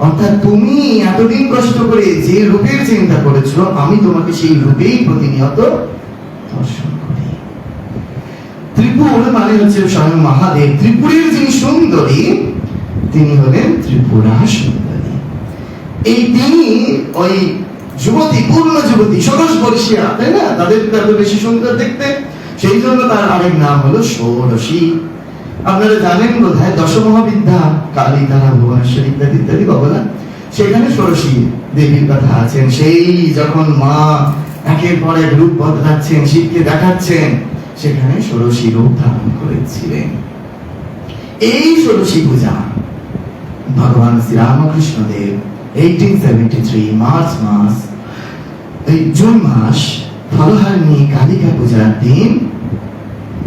অর্থাৎ তুমি এতদিন কষ্ট করে যে রূপের চিন্তা করেছো, আমি তোমাকে সেই রূপেই প্রতিনিয়ত দর্শন করি। ত্রিপুর মানে হচ্ছে স্বয়ং মহাদেব। ত্রিপুরের যিনি সুন্দরী তিনি হলেন ত্রিপুরা সুন্দরী। এই তিনি ওই যুবতী, পূর্ণ যুবতী, 16 বর্ষীয়া, তাই না? তাদের এত বেশি সুন্দর দেখতে, সেই জন্য তার আরেক নাম হলো ষোড়শী। আপনারা জানেন বোধহয় দশমহাবিদ্যা, কালী, তারা, ভুবনেশ্বরী ইত্যাদি ইত্যাদি ভগবান, সেখানে ষোড়শী দেবীর কথা আছেন। সেই যখন মা একের পর এক রূপ বদলাচ্ছেন, শিবকে দেখাচ্ছেন, সেখানে ষোড়শী রূপ ধারণ করেছিলেন। এই ষোড়শী পূজা ভগবান শ্রী রামকৃষ্ণ দেব 1873 মার্চ মাস, এই জুন মাস, ফলহারিণী কালিকা পূজার দিন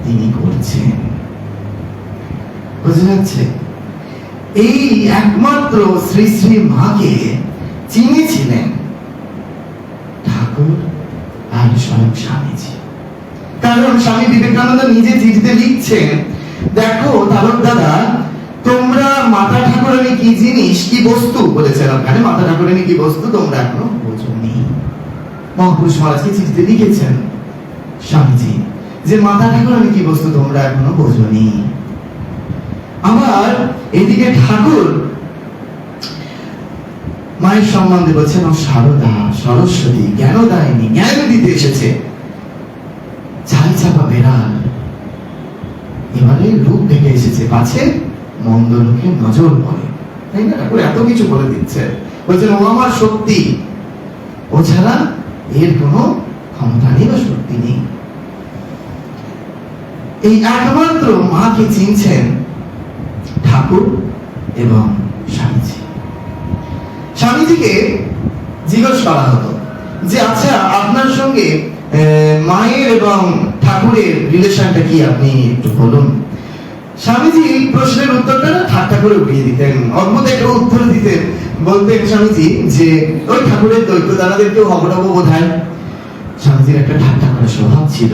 তিনি করছেন। বুঝে যাচ্ছে? এই একমাত্র শ্রী শ্রী মাকে চিনেছিলেন ঠাকুর আর স্বয়ং স্বামীজি। কারণ স্বামী বিবেকানন্দ নিজে চিঠিতে লিখছেন, দেখো তারক দাদা, তোমরা মাতা ঠাকুরানী কি জিনিস, কি বস্তু বলেছেন ওখানে, মাতা ঠাকুরানী কি বস্তু তোমরা এখনো বোঝোনি। মহাপুরুষ মহারাজকে চিঠিতে লিখেছেন স্বামীজি যে মাতা ঠাকুরানী কি বস্তু তোমরা এখনো বোঝনি। আবার এদিকে ঠাকুর মায়ের সম্বন্ধে বলছেন ও শারদা, সরস্বতী, জ্ঞানদায়িনী, জ্ঞান দিতে এসেছে। ছাই চাপা বেড়াল এবারে রূপ দেখে এসেছে, পাছে মন্দ লোকের নজর পড়ে। তাই না? ঠাকুর এত কিছু বলে দিচ্ছে, বলছেন ও আমার শক্তি, ও ছাড়া এর কোনো ক্ষমতা নেই বা শক্তি নেই। এই একমাত্র মাকে চিনছেন ঠাকুর এবং স্বামীজি। স্বামীজিকে জিজ্ঞেস করা হতো যে আচ্ছা আপনার সঙ্গে মায়ের এবং ঠাকুরের রিলেশনটা কি, আপনি একটু বলুন। স্বামীজি প্রশ্নের উত্তরটা ঠাট্টা করে উঠিয়ে দিতেন, অদ্ভুত একটা উত্তর দিতেন। বলতেন স্বামীজি যে ওই ঠাকুরের দৈত্য দাদাদেরকেও হবডব বোধহয়। স্বামীজির একটা ঠাট্টা করার স্বভাব ছিল,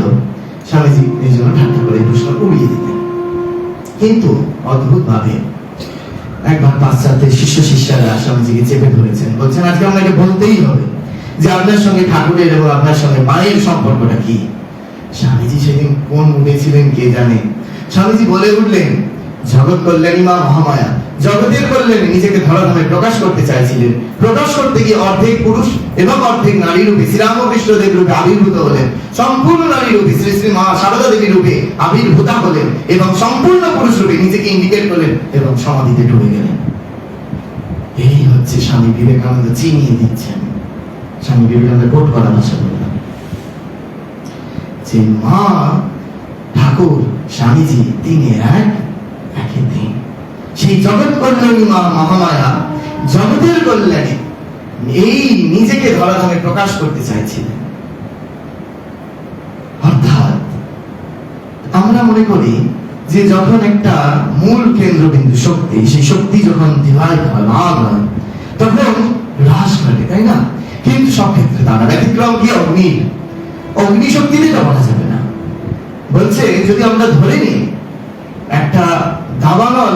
স্বামীজি এই জন্য ঠাট্টা করে প্রশ্ন উড়িয়ে দিতেন। কিন্তু অদ্ভুত ভাবে একবার পাশ্চাত্যের শিষ্য শিষ্যরা স্বামীজিকে চেপে ধরেছেন, বলছেন আজকে আপনাকে বলতেই হবে যে আপনার সঙ্গে ঠাকুরের এবং আপনার সঙ্গে মায়ের সম্পর্কটা কি। স্বামীজি সেদিন কোন মুডে ছিলেন কে জানে। স্বামীজি বলে উঠলেন, জগৎ কল্যাণী মা মহামায়া জগতের কল্যাণে নিজেকে ধরাধামে প্রকাশ করতে চাইছিলেন। প্রকাশ করতে গিয়ে অর্ধেক পুরুষ এবং অর্ধেক নারী রূপে শ্রীরামকৃষ্ণদেব রূপে আবির্ভূত হলেন। সম্পূর্ণ নারী রূপে শ্রী শ্রী মা সারদা দেবী রূপে আবির্ভূতা হলেন এবং সম্পূর্ণ পুরুষ রূপে নিজেকে ইন্ডিকেট করলেন এবং সমাধিতে ডুবে গেলেন। এই হচ্ছে স্বামী বিবেকানন্দ চিনিয়ে দিচ্ছেন। স্বামী বিবেকানন্দ কোট করা ভাষা বললাম যে মা ঠাকুর স্বামীজি তিনে এক, একে তিন। সেই জগৎ কল্যাণী মা মহামায়া জগতের কল্যাণে এই নিজেকে ধরাধামে প্রকাশ করতে চাইছিলেন। অর্থাৎ আমরা মনে করি যে যখন একটা মূল কেন্দ্রবিন্দু শক্তি, সেই শক্তি যখন ডিভাইড হয়, ভাগ হয়, তখন হ্রাস ঘটে, তাই না? কিন্তু সব ক্ষেত্রে তারা ব্যতিক্রম কি অগ্নি শক্তিতে বলা যাবে না। বলছে যদি আমরা ধরে নিই একটা দাবানল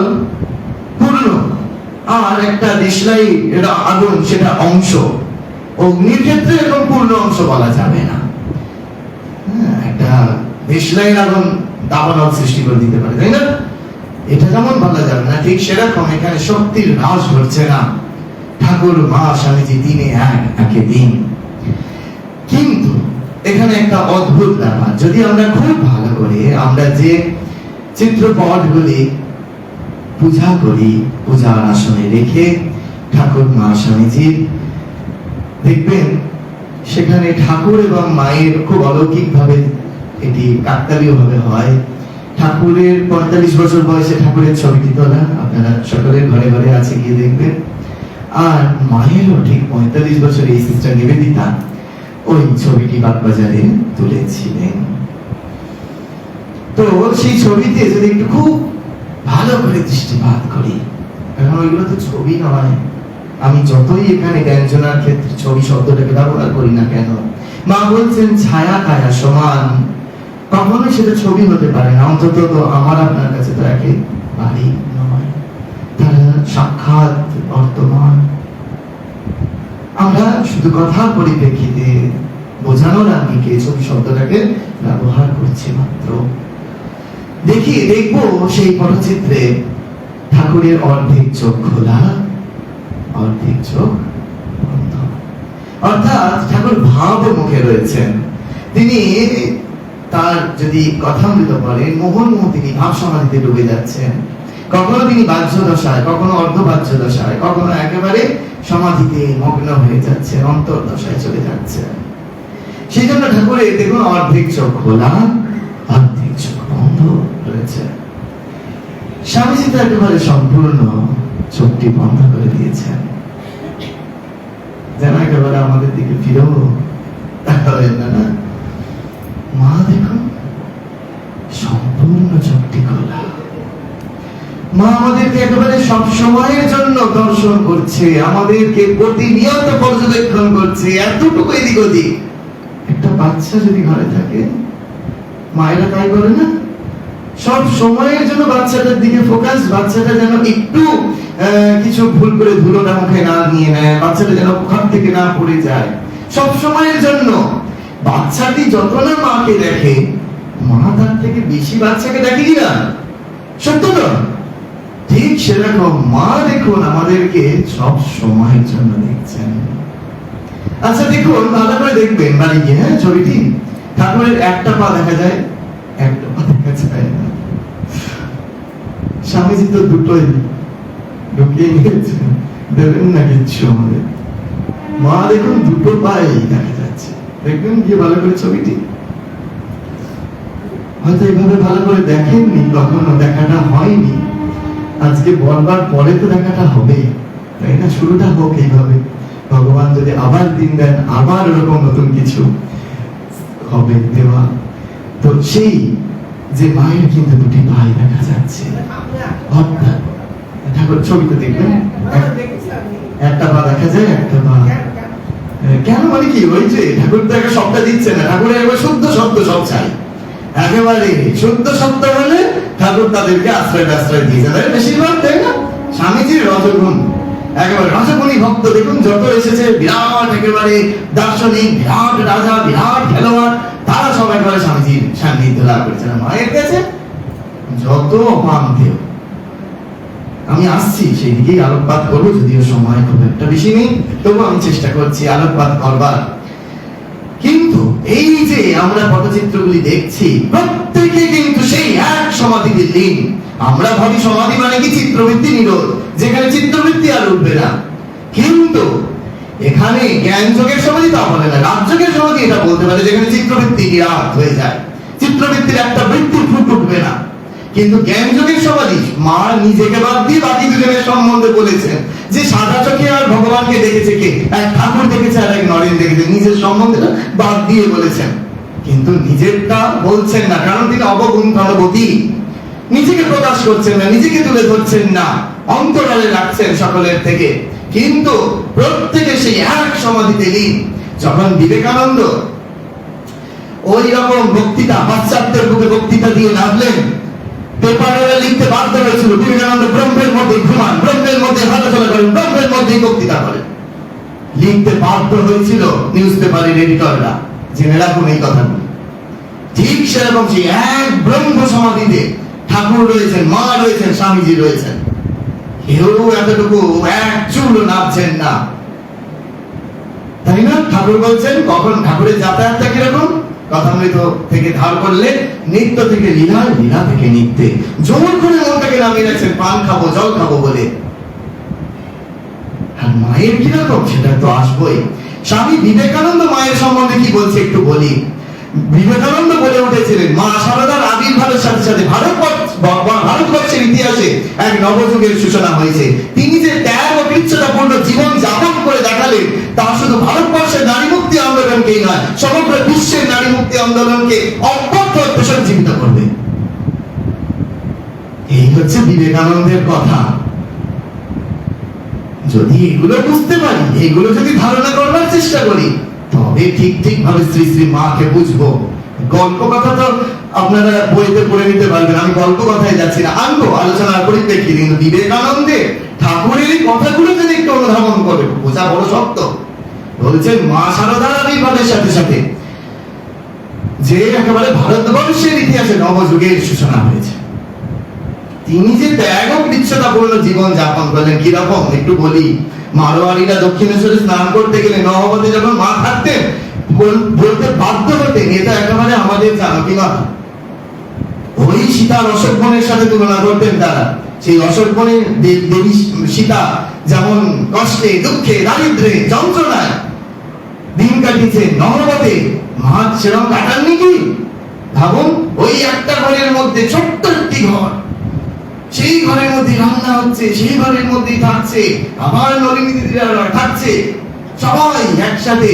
পূর্ণ আর একটা দেশলাই এটা আগুন সেটা অংশ, অগ্নির ক্ষেত্রে এরকম পূর্ণ অংশ বলা যাবে না। একটা দেশলাই আগুন দাবানল সৃষ্টি করে দিতে পারে, তাই না? এটা যেমন বলা যাবে না, ঠিক সেরকম এখানে শক্তির হ্রাস ঘটছে না। ঠাকুর মা স্বামীজি তিনে এক, একে তিন। কিন্তু এখানে একটা অদ্ভুত ব্যাপার, যদি আমরা খুব ভালো করে আমরা যে চিত্রপটগুলি পূজা করি, পূজার আসনে রেখে ঠাকুর মা স্বামীজির, দেখবেন সেখানে ঠাকুর এবং মায়ের খুব অলৌকিক ভাবে এটি কাকতালীয় ভাবে হয়। ঠাকুরের 45 বছর বয়সে ঠাকুরের ছবিটি তোলা, আপনারা সকলের ঘরে ঘরে আছে, গিয়ে দেখবেন। আর মায়েরও ঠিক 45 বছরে এই সিস্টার নিবেদিতা ওই ছবিটি বাগবাজারে তুলেছিলেন। তো সেই ছবিতে যদি একটু খুব ভালো করে দৃষ্টিপাত করি, এখন ওইগুলো তো ছবি নয়, আমি যতই এখানে ব্যঞ্জনার ক্ষেত্রে ছবি শব্দটাকে ব্যবহার করি না কেন, মা বলছেন ছায়া কায়া সমান, কখনোই সেটা ছবি হতে পারে না, অন্তত তো আমার আপনার কাছে তো একেবারেই নয়। তারা সাক্ষাৎ বর্তমান। আমরা শুধু কথার পরিপ্রেক্ষিতে বোঝানোর আঙ্গিকে ছবি শব্দটাকে ব্যবহার করছি মাত্র। দেখবো সেই পটচিত্রে ঠাকুরের অর্ধেক চোখ খোলা, অর্ধেক চোখ বন্ধ। অর্থাৎ ঠাকুর ভাব মুখে রয়েছেন। তিনি তার যদি কথামৃত পড়েন, মোহনমোহ তিনি ভাব সমাধিতে ডুবে যাচ্ছেন। কখনো তিনি বাহ্য দশায়, কখনো অর্ধবাহ্য দশায়, কখনো একেবারে সমাধিতে মগ্ন হয়ে যাচ্ছেন, অন্তর্দশায় চলে যাচ্ছেন। সেই জন্য ঠাকুরের দেখুন অর্ধেক চোখ খোলা, অর্ধেক চোখ বন্ধ রয়েছে। স্বামীজি তো একেবারে সম্পূর্ণ চোখটি বন্ধ করে দিয়েছেন, যেন একেবারে আমাদের দিকে ফিরেও তাকাবেন না। মা দেখুন সম্পূর্ণ চোখটি খোলা। মা আমাদেরকে একেবারে সব সময়ের জন্য দর্শন করছে, আমাদেরকে প্রতিনিয়ত পর্যবেক্ষণ করছে, এতটুকু এদিক ওদিক। একটা বাচ্চা যদি ঘরে থাকে, মায়েরা তাই করে না? সব সময়ের জন্য বাচ্চাটার দিকে ফোকাস, বাচ্চাটা যেন একটু কিছু ভুল করে ধুলোটা মুখে না নিয়ে নেয়, বাচ্চাটা যেন ঘর থেকে না পড়ে যায়, সব সময়ের জন্য। বাচ্চাটি যত না মাকে দেখে, মা তার থেকে বেশি বাচ্চাকে দেখে কিনা? সত্য তো? ঠিক সেরকম মা দেখুন আমাদেরকে সব সময়ের জন্য দেখছেন। আচ্ছা দেখুন, ভালো করে দেখবেন বাড়ি গিয়ে, হ্যাঁ, ছবিটি। ঠাকুরের একটা পা দেখা যায়, একটা পা দেখা যায় না। স্বামীজি তো দুটোই ঢুকিয়ে নিয়েছেন, দেবেন না কিচ্ছু আমাদের। মা দেখুন দুটো পাই দেখা যাচ্ছে, দেখবেন গিয়ে ভালো করে ছবিটি। হয়তো এইভাবে ভালো করে দেখেননি কখনো, দেখাটা হয়নি, আজকে বলবার পরে তো দেখাটা হবে, তাই না? শুরুটা হোক এইভাবে। ভগবান যদি আবার দিন দেন, আবার ওরকম নতুন কিছু হবে দেওয়া। তো সেই যে মায়ের কিন্তু দুটি ভাই দেখা যাচ্ছে, অর্থাৎ ঠাকুর ছবিতে দেখবেন একটা পা দেখা যায়, একটা পা। কেন মানে কি? ওই যে ঠাকুর তো একটা শব্দ দিচ্ছে না, ঠাকুরের একবার শুদ্ধ শব্দ সব চাই, একেবারে শুদ্ধ শব্দ হলে ঠাকুর তাদেরকে আশ্রয় দিয়েছে, তাই বেশিরভাগ, তাই না? স্বামীজির রজগুণ, একেবারে রজগুণী ভক্ত দেখুন যত এসেছে, বিরাট একেবারে দার্শনিক, বিরাট রাজা, বিরাট খেলোয়াড়, তারা সব একেবারে স্বামীজির সান্নিধ্য লাভ করেছেন। মায়ের কাছে যত অপান্তেয়। আমি আসছি সেই দিকেই আলোকপাত করবো, যদিও সময় খুব একটা বেশি নেই, তবু আমি চেষ্টা করছি আলোকপাত করবার। কিন্তু এই যে আমরা পটচিত্রগুলি দেখছি, প্রত্যেকে কিন্তু সেই এক সমাধিতে লীন। আমরা ভাবি সমাধি মানে কি চিত্রবৃত্তি নিরোধ, যেখানে চিত্রবৃত্তি আর উঠবে না। কিন্তু এখানে জ্ঞান যোগের সমাধি তা বলে না, রাজযোগের সমাধি এটা বলতে পারে, যেখানে চিত্রবৃত্তি নিরাত হয়ে যায়, চিত্রবৃত্তির একটা বৃত্তির ফুট উঠবে না। কিন্তু জ্ঞান যোগের সমাধি, মা নিজেকে বাদ দিয়ে বাকি দুজনের সম্বন্ধে বলেছেন যে সাদা চোখে আর ভগবানকে দেখেছে কে? এক ঠাকুর দেখেছে আর এক নরেন দেখেছে, নিজের সম্বন্ধেটা বাদ দিয়ে বলেছেন। কিন্তু নিজেরটা বলছেন না, কারণ তিনি অবগুণ্ঠনবতী, নিজেকে প্রকাশ করছেন না, নিজেকে তুলে ধরছেন না, অন্তরালে রাখছেন সকলের থেকে। কিন্তু প্রত্যেকে সেই এক সমাধিতে লীন। যখন বিবেকানন্দ ওই রকম বক্তৃতা, পাশ্চাত্যের বুকে বক্তৃতা দিয়ে নামলেন, পেপারে লিখতে বাধ্য হয়েছিল বিবেকানন্দ ব্রহ্মের মধ্যে ঘুমান, ব্রহ্মের মধ্যে হাঁটাচলা করেন, ব্রহ্মের মধ্যে বক্তৃতা করেন। লিখতে বাধ্য হয়েছিল নিউজ পেপারের এডিটররা, জেনে রাখুন এই কথাগুলো। ঠিক সেরকম সেই এক ব্রহ্ম সমাধিতে ঠাকুর রয়েছেন, মা রয়েছেন, স্বামীজি রয়েছেন, কেউ এতটুকু এক চুলও নামছেন না, তাই না? ঠাকুর বলছেন, কখন ঠাকুরের যাতায়াতটা কিরকম? কথামৃত থেকে ধার করলে নিত্য থেকে লীলা, লীলা থেকে নিত্যে, জোর করে মনটাকে নামিয়ে রাখছেন পান খাবো, জল খাবো বলে। আর মায়ের কিরকম সেটা তো আসবোই। স্বামী বিবেকানন্দ মায়ের সম্বন্ধে কি বলছে একটু বলি। বিবেকানন্দ বলে উঠেছিলেন, মা শারদার আবির্ভাবের সাথে সাথে ভারতবর্ষের ইতিহাসে এক নবযুগের সূচনা হয়েছে। তিনি যে ত্যাগ ও কৃচ্ছতাপূর্ণ জীবন যাপন করে দেখালেন, তা শুধু ভারতবর্ষের নারী মুক্তি আন্দোলনকেই নয়, সমগ্র বিশ্বের নারী মুক্তি আন্দোলনকে অব্যাহত প্রসঞ্জীবিত করবে। এই হচ্ছে বিবেকানন্দের কথা। যদি এগুলো বুঝতে পারি, এগুলো যদি ধারণা করবার চেষ্টা করি, তবে ঠিক ঠিক ভাবে শ্রী শ্রী মাকে বুঝবো। গল্প কথা তো আপনারা বইতে পড়ে নিতে পারবেন, আমি গল্প কথায় যাচ্ছি না, আনবো আলোচনার পরিপ্রেক্ষিতে। কিন্তু বিবেকানন্দের ঠাকুরের এই কথাগুলো যদি একটু অনুধাবন করে, বোঝা বড় শক্ত। বলছেন মা শারদার আবির্ভাবের সাথে সাথে যে একেবারে ভারতবর্ষের ইতিহাসে নবযুগের সূচনা হয়েছে। তিনি যে ত্যাগ ও কৃচ্ছতাপূর্ণ জীবন যাপন করলেন, কিরকম একটু বলি। মারোয়ারিরা দক্ষিণেশ্বরে স্নান করতে গেলে নহবতে যখন মা থাকতেন, বলতে বাধ্য হতেন, এটা একেবারে আমাদের জানকী মাতা। ওই সীতার অশোক বনের সাথে তুলনা করতেন তারা। সেই অশোক বনের দেবী সীতা যেমন কষ্টে, দুঃখে, দারিদ্রে, যন্ত্রণায় দিন কাটিয়েছে, নহবতে মা সেরকম কাটাননি কি? ভাবুন, ওই একটা ঘরের মধ্যে ছোট্ট একটি ঘর, সেই ঘরের মধ্যে রান্না হচ্ছে, সেই ঘরের মধ্যেই থাকছে, আবার নলিনী দিদিরা থাকছে, সবাই একসাথে।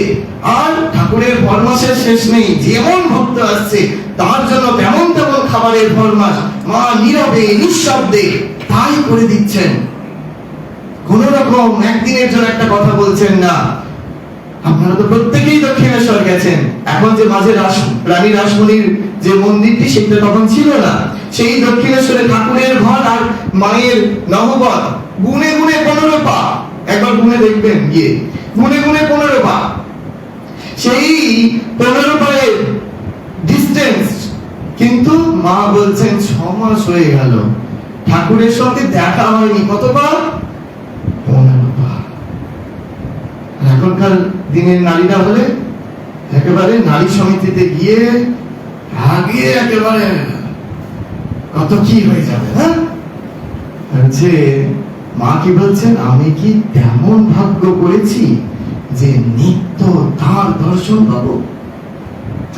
আর ঠাকুরের ফরমাসের শেষ নেই, যেমন ভক্ত আসছে তার জন্য তেমন তেমন খাবারের ফরমাস মা নীরবে নিঃশব্দে তাই করে দিচ্ছেন। কোন রকম একদিনের জন্য একটা কথা বলছেন না। আপনারা তো প্রত্যেকেই দক্ষিণেশ্বর গেছেন। এখন যে মাঝে রানী রাসমণির যে মন্দিরটি, সেটা তখন ছিল না। সেই দক্ষিণেশ্বরে ঠাকুরের ঘর আর মায়ের নহবত গুনে গুনে 15 পা। একবার গুনে দেখবেন গিয়ে, গুনে গুনে 15 পা। সেই 15 পায়ের ডিস্টেন্স, কিন্তু মা বলছেন 6 মাস হয়ে গেল ঠাকুরের সঙ্গে দেখা হয়নি। কতবার? 15 বার। এখনকার দিনের নারীরা হলে একেবারে নারী সমিতিতে গিয়ে আগে একেবারে কত কি হয়ে যাবে। হ্যাঁ, যে মা কি বলছেন, আমি কি তেমন ভাগ্য করেছি যে নিত্য তার দর্শন পাবো?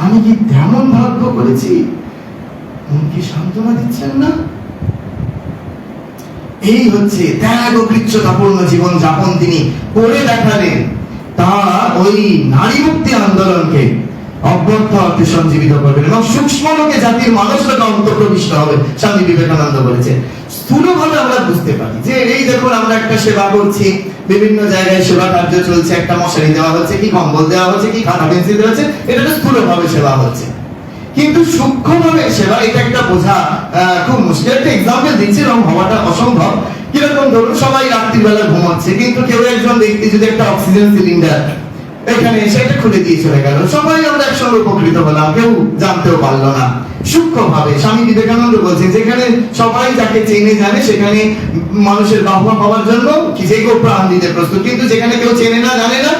আমি কি তেমন ভাগ্য করেছি? মনকে সান্ত্বনা দিচ্ছেন না? এই হচ্ছে ত্যাগ ও কৃচ্ছতাপূর্ণ জীবন যাপন তিনি করে দেখালেন। তা ওই নারী মুক্তি আন্দোলনকে অব্যর্থ অর্থে সঞ্জীবিত করবেন এবং সূক্ষ্ম লোকে জাতির মানুষকে অন্তর্প্রবিষ্ট হবে। স্বামী বিবেকানন্দ বলেছেন। স্থূলভাবে আমরা বুঝতে পারি যে এই দেখুন আমরা একটা সেবা করছি, বিভিন্ন জায়গায় সেবা কার্য চলছে, একটা মশারি দেওয়া হচ্ছে, কি কম্বল দেওয়া হচ্ছে, কি খাতা পেন্সিল দেওয়া হচ্ছে, এটা তো স্থূলভাবে সেবা হচ্ছে। কিন্তু সূক্ষ্মভাবে সেবা, এটা একটা বোঝা খুব মুশকিল। একটা এক্সাম্পল দিচ্ছি, এরকম হওয়াটা অসম্ভব। কিরকম ধরুন সবাই রাত্রিবেলা ঘুমাচ্ছে, কিন্তু কেউ একজন ব্যক্তি যদি একটা অক্সিজেন সিলিন্ডার এখানে এসে এটা খুলে দিয়ে চলে গেল, সবাই আমরা একসঙ্গে উপকৃত হলাম, কেউ জানতেও পারলো না। সূক্ষ্মভাবে স্বামী বিবেকানন্দ বলছেন, যেখানে সবাই যাকে চেনে জানে সেখানে মানুষের বাহবা পাওয়ার জন্য যে কেউ প্রাণ দিতে প্রস্তুত, কিন্তু যেখানে কেউ চেনে না জানে না,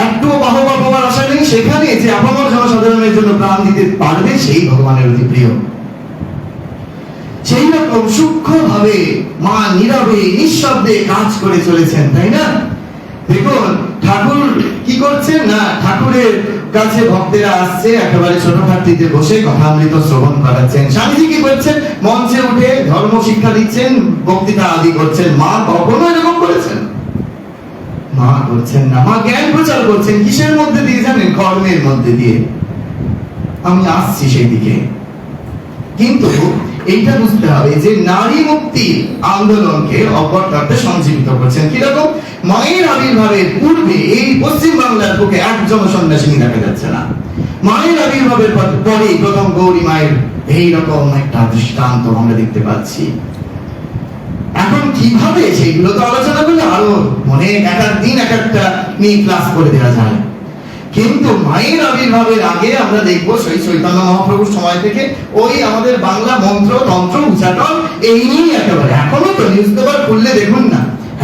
একটু বাহবা পাওয়ার আশা নেই, সেখানে যে আপামর জনসাধারণের জন্য প্রাণ দিতে পারবে সেই ভগবানের অতি প্রিয়। সেই রকম সূক্ষ্মভাবে মা নীরবে নিঃশব্দে কাজ করে চলেছেন, তাই না? দেখুন ঠাকুর কি করছেন না, ঠাকুরের কাছে ভক্তেরা আসছে, একেবারে ছোট খাটতিতে বসে কথামৃত শ্রবণ করাচ্ছেন। স্বামীজি কি করছেন? মঞ্চে উঠে ধর্ম শিক্ষা দিচ্ছেন, বক্তৃতা আদি করছেন। মা কখনো এরকম করেছেন? মা করছেন না। মা জ্ঞান প্রচার করছেন কিসের মধ্যে দিয়ে জানেন? কর্মের মধ্যে দিয়ে। আমি আসছি সেই দিকে। কিন্তু এইটা বুঝতে হবে যে নারী মুক্তি আন্দোলনকে অপরটাতে সঞ্জীবিত করছেন। কিরকম? মায়ের আবির্ভাবের পূর্বে এই পশ্চিম বাংলার বুকে একজন সন্ন্যাসিনী দেখা যাচ্ছে না। মায়ের আবির্ভাবের পরে প্রথম গৌরী মায়ের এইরকম একটা দৃষ্টান্ত আমরা দেখতে পাচ্ছি। এখন কিভাবে সেইগুলো তো আলোচনা করলে আরো অনেক এক এক দিন এক একটা নিয়ে ক্লাস করে দেওয়া যায়। কিন্তু মায়ের আবির্ভাবের আগে আমরা দেখবো সেই চৈতন্য মহাপ্রভুর সময় থেকে ওই আমাদের বাংলা মন্ত্র তন্ত্র উচ্চাটন এই নিয়ে একেবারে এখনো তো নিউজ পেপার খুললে দেখুন না,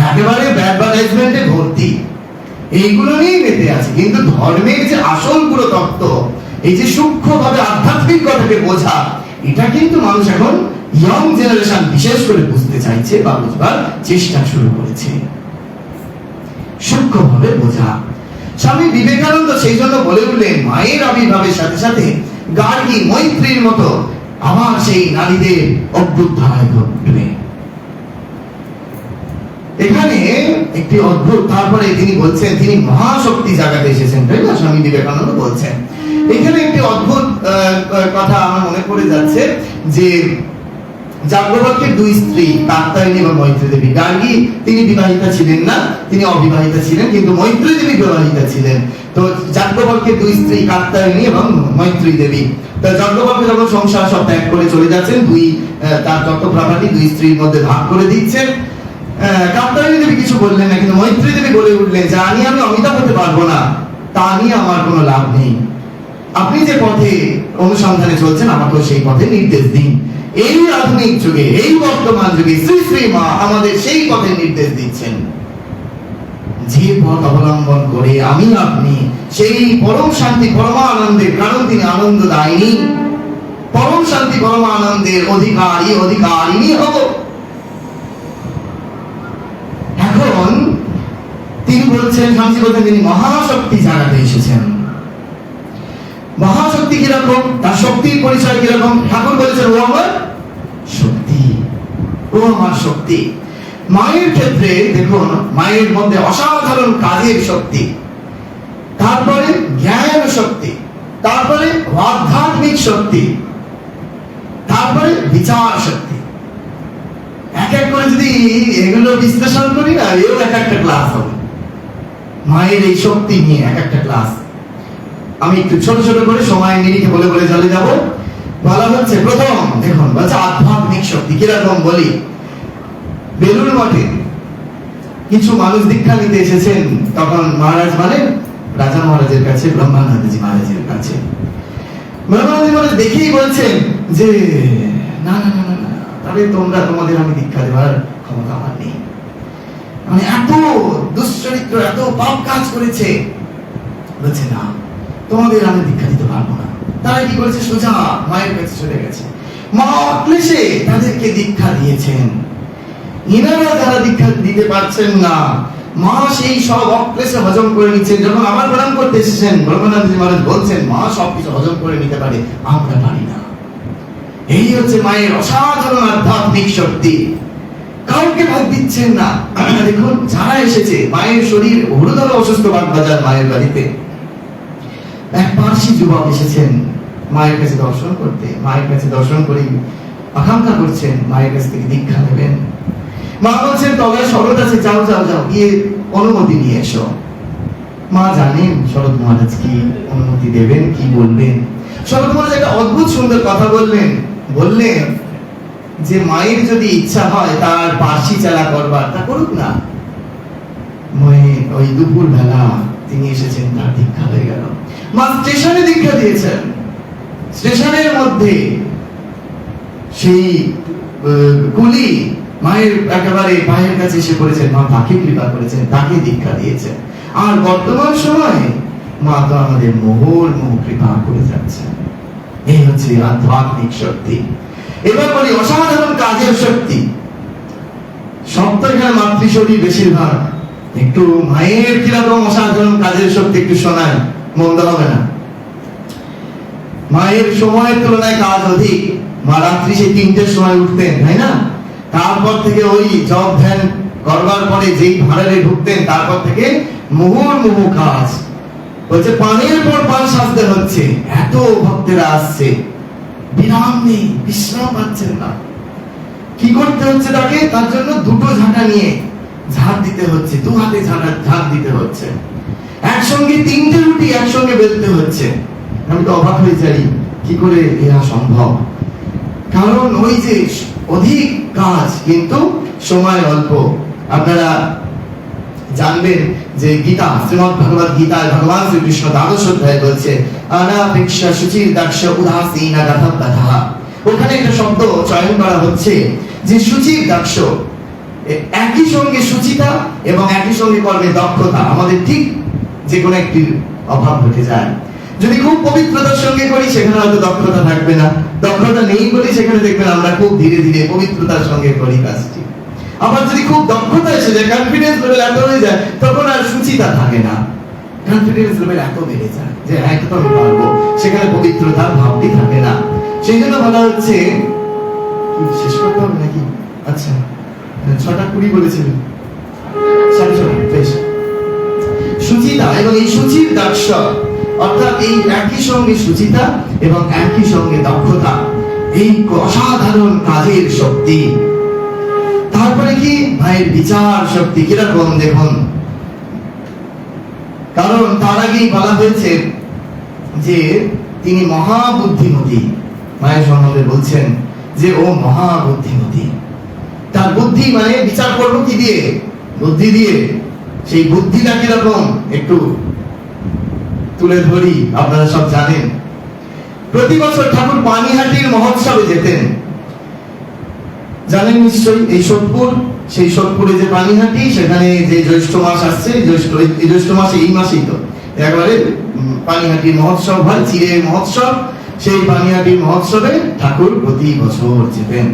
একেবারে অ্যাডভার্টাইজমেন্টে ভর্তি, এইগুলো নিয়েই মেতে আছে। কিন্তু ধর্মের যে আসল পুরো তত্ত্ব, এই যে সূক্ষ্মভাবে আধ্যাত্মিক কথাকে বোঝা, এটা কিন্তু মানুষ এখন ইয়ং জেনারেশন বিশেষ করে বুঝতে চাইছে বা বুঝবার চেষ্টা শুরু করেছে। সূক্ষ্মভাবে বোঝা। স্বামী বিবেকানন্দ সেই জন্য বলে উঠলেন, মায়ের আবির্ভাবের সাথে সাথে গার্গী মৈত্রীর মতো আবার সেই নারীদের অভ্যুত্থান ঘটবে। এখানে একটি অদ্ভুত, তারপরে তিনি বলছেন তিনি মহাশক্তি জাগাতে এসেছেন, তাই না? স্বামী বিবেকানন্দ বলছেন এখানে একটি অদ্ভুত কথা আমার মনে পড়ে যাচ্ছে যে যাজ্ঞবল্ক্যের দুই স্ত্রী কাত্যায়নী এবং মৈত্রী দেবী। গার্গী তিনি বিবাহিতা ছিলেন না, তিনি অবিবাহিতা ছিলেন, কিন্তু মৈত্রী দেবী বিবাহিতা ছিলেন। তো যাজ্ঞবল্ক্যের দুই স্ত্রী কাত্যায়নী এবং মৈত্রী দেবী। তো যাজ্ঞবল্ক্য যখন সংসার সব ত্যাগ করে চলে যাচ্ছেন, তার যত প্রপার্টি দুই স্ত্রীর মধ্যে ভাগ করে দিচ্ছেন। কাত্যায়নী দেবী কিছু বললেন না, কিন্তু মৈত্রী দেবী বলে উঠলেন, জানি আমি অমিতাভ হতে পারবো না, তা নিয়ে আমার কোনো লাভ নেই। আপনি যে পথে অনুসন্ধানে চলছেন আমাকে সেই পথে নির্দেশ দিন। এই আধুনিক যুগে, এই বর্তমান যুগে শ্রী শ্রী মা আমাদের সেই পথে নির্দেশ দিচ্ছেন, যে পথ অবলম্বন করে আমি আপনি সেই পরম শান্তি পরমানন্দের, কারণ তিনি আনন্দ দায়নি, পরম শান্তি পরমানন্দের অধিকারিণী হব। এখন তিনি বলছেন, স্বামীজি বলছেন তিনি মহাশক্তি জাগাতে এসেছেন। মহাশক্তি কিরকম? তার শক্তির পরিচয় কিরকম? ঠাকুর বলেছেন ও আমার শক্তি, ও আমার শক্তি। মায়ের ক্ষেত্রে দেখুন, মায়ের মধ্যে অসাধারণ কাজের শক্তি, তারপরে জ্ঞান শক্তি, তারপরে আধ্যাত্মিক শক্তি, তারপরে বিচার শক্তি। এক এক করে যদি এগুলো বিশ্লেষণ করি না, এও এক একটা ক্লাস হবে। মায়ের এই শক্তি নিয়ে এক একটা ক্লাস। আমি একটু ছোট ছোট করে সময় নিরিখে বলে বলে চলে যাব। বলা হচ্ছে প্রথম দেখুন, বলছে আধ্যাত্মিক শক্তি। কিরকম বলি? বেলুড় মঠে কিছু মানুষ দীক্ষা নিতে এসেছেন, তখন মহারাজ মানে রাজা মহারাজের কাছে, ব্রহ্মানন্দজি মহারাজের কাছে। ব্রহ্মানন্দ মহারাজ দেখেই বলছেন যে না না না না না, তবে তোমরা তোমাদের আমি দীক্ষা দেওয়ার ক্ষমতা আমার নেই, মানে এত দুশ্চরিত্র এত পাপ কাজ করেছে, বলছে না তোমাদের আমি দীক্ষা দিতে পারবো না। তারা কি করেছে, সোজা মায়ের কাছে চলে গেছে। মা অক্লেশে তাদেরকে দীক্ষা দিয়েছেন। ইনারা যারা দীক্ষা দিতে পারছেন না, মা সেই সব অক্লেশে হজম করে নিচ্ছেন। যখন আমার প্রণাম করতে এসেছেন, ব্রহ্মানন্দ মহারাজ বলছেন মা সবকিছু হজম করে নিতে পারে, আমরা পারি না। এই হচ্ছে মায়ের অসাধারণ আধ্যাত্মিক শক্তি। কাউকে ভাগ দিচ্ছেন না। দেখুন যারা এসেছে, মায়ের শরীর হরুদর অসুস্থ, বাগবাজার মায়ের বাড়িতে এক পার্সি যুবক এসেছেন মায়ের কাছে দর্শন করতে। মায়ের কাছে দর্শন করে আকাঙ্ক্ষা করছেন মায়ের কাছ থেকে দীক্ষা নেবেন। মা বলছেন তলায় শরৎ আছে, যাও যাও যাও, গিয়ে অনুমতি নিয়ে এসো। মা জানেন শরৎ মহারাজ কি অনুমতি দেবেন, কি বলবেন। শরৎ মহারাজ একটা অদ্ভুত সুন্দর কথা বললেন। বললেন যে মায়ের যদি ইচ্ছা হয় তার পার্সি চালা করবার, তা করুক না। ওই দুপুর বেলা তিনি এসেছেন, তার দীক্ষা হয়ে গেল। মা স্টেশনে দীক্ষা দিয়েছেন। স্টেশনের মধ্যে সেই কুলি মায়ের একেবারে পায়ের কাছে এসে পড়েছেন, মা তাকে কৃপা করেছেন, তাকে দীক্ষা দিয়েছেন। আর বর্তমান সময়ে মা তো আমাদের মুহুর্মুহ কৃপা করে যাচ্ছেন। এই হচ্ছে আধ্যাত্মিক শক্তি। এবার বলি অসাধারণ কাজের শক্তি। সপ্তাহে মাতৃশরী বেশিরভাগ, একটু মায়ের কিরকম অসাধারণ কাজের শক্তি একটু শোনায়, মন্দ হবে না। মায়ের সময়ের তুলনায় কাজ অধিক। মা রাত্রি সেই 3টের সময় উঠতেন, তাই না? তারপর থেকে ওই জপ ধ্যান করবার পরে যেই ভাড়ারে ঢুকতেন, তারপর থেকে মুহুর্মুহ কাজ। বলছে পানের পর পান সাজতে হচ্ছে, এত ভক্তেরা আসছে, বিরাম নেই, বিশ্রাম পাচ্ছেন না। কি করতে হচ্ছে তাকে? তার জন্য দুটো ঝাঁটা নিয়ে ঝাড় দিতে হচ্ছে, দু হাতে ঝাড় দিতে হচ্ছে। একসঙ্গে 3টে রুটি একসঙ্গে বেলতে হচ্ছে। আমি তো অবাক হয়ে যাই, কি করে এরা সম্ভব? কারণ ওই যে অধিক কাজ কিন্তু সময় অল্প। আপনারা জানবেন যে গীতা, শ্রীমদ্ ভগবদ গীতায় ভগবান শ্রীকৃষ্ণ দ্বাদশ অধ্যায়ে বলছে অনাপেক্ষা শুচির দাক্ষ উদাসীন গতব্যথা। ওখানে একটা শব্দ চয়ন করা হচ্ছে যে শুচির দাক্ষ, একই সঙ্গে শুচিতা এবং একই সঙ্গে কর্মে দক্ষতা। আমাদের ঠিক যে কোনো একটি অভাব ঘটে যায়। যদি খুব পবিত্রতার সঙ্গে করি সেখানে হয়তো দক্ষতা থাকবে না, দক্ষতা নেই বলে সেখানে দেখবেন আমরা খুব ধীরে ধীরে পবিত্রতার সঙ্গে করি কাজটি। আবার যদি খুব দক্ষতা এসে যায়, কনফিডেন্স লেভেল এত হয়ে যায়, তখন আর সুচিতা থাকে না, কনফিডেন্স লেভেল এত বেড়ে যায় যে একদম পারবো, সেখানে পবিত্রতার ভাবটি থাকে না। সেই জন্য বলা হচ্ছে, শেষ করতে হবে নাকি? আচ্ছা 6:20 বলেছিলেন, 6:30 বেশ। সুচিতা এবং এই সুচির দাক্ষ, অর্থাৎ এই একই সঙ্গে সুচিতা এবং একই সঙ্গে দক্ষতা, এই অসাধারণ কাজের শক্তি। তারপরে কি মায়ের বিচার শক্তি কিরকম দেখুন। কারণ তার আগেই বলা হয়েছে যে তিনি মহাবুদ্ধিমতী। মায়ের সম্বন্ধে বলছেন যে ও মহাবুদ্ধিমতী। তার বুদ্ধি মানে বিচার করবো কি দিয়ে? বুদ্ধি দিয়ে। সেই বুদ্ধিটা কিরকম একটু তুলে ধরি, আপনারা সব জানেন। প্রতি বছর ঠাকুর পানিহাটির মহোৎসবে যেতেন, জানেন নিশ্চয়ই। এই সোদপুর, সেই সোদপুরে যে পানিহাটি, সেখানে যে জ্যৈষ্ঠ মাস আসছে, জ্যৈষ্ঠ মাসে, এই মাসেই তো একবারে পানিহাটির মহোৎসব হয়, চিরের মহোৎসব। সেই পানিহাটির মহোৎসবে ঠাকুর প্রতি বছর যেতেন।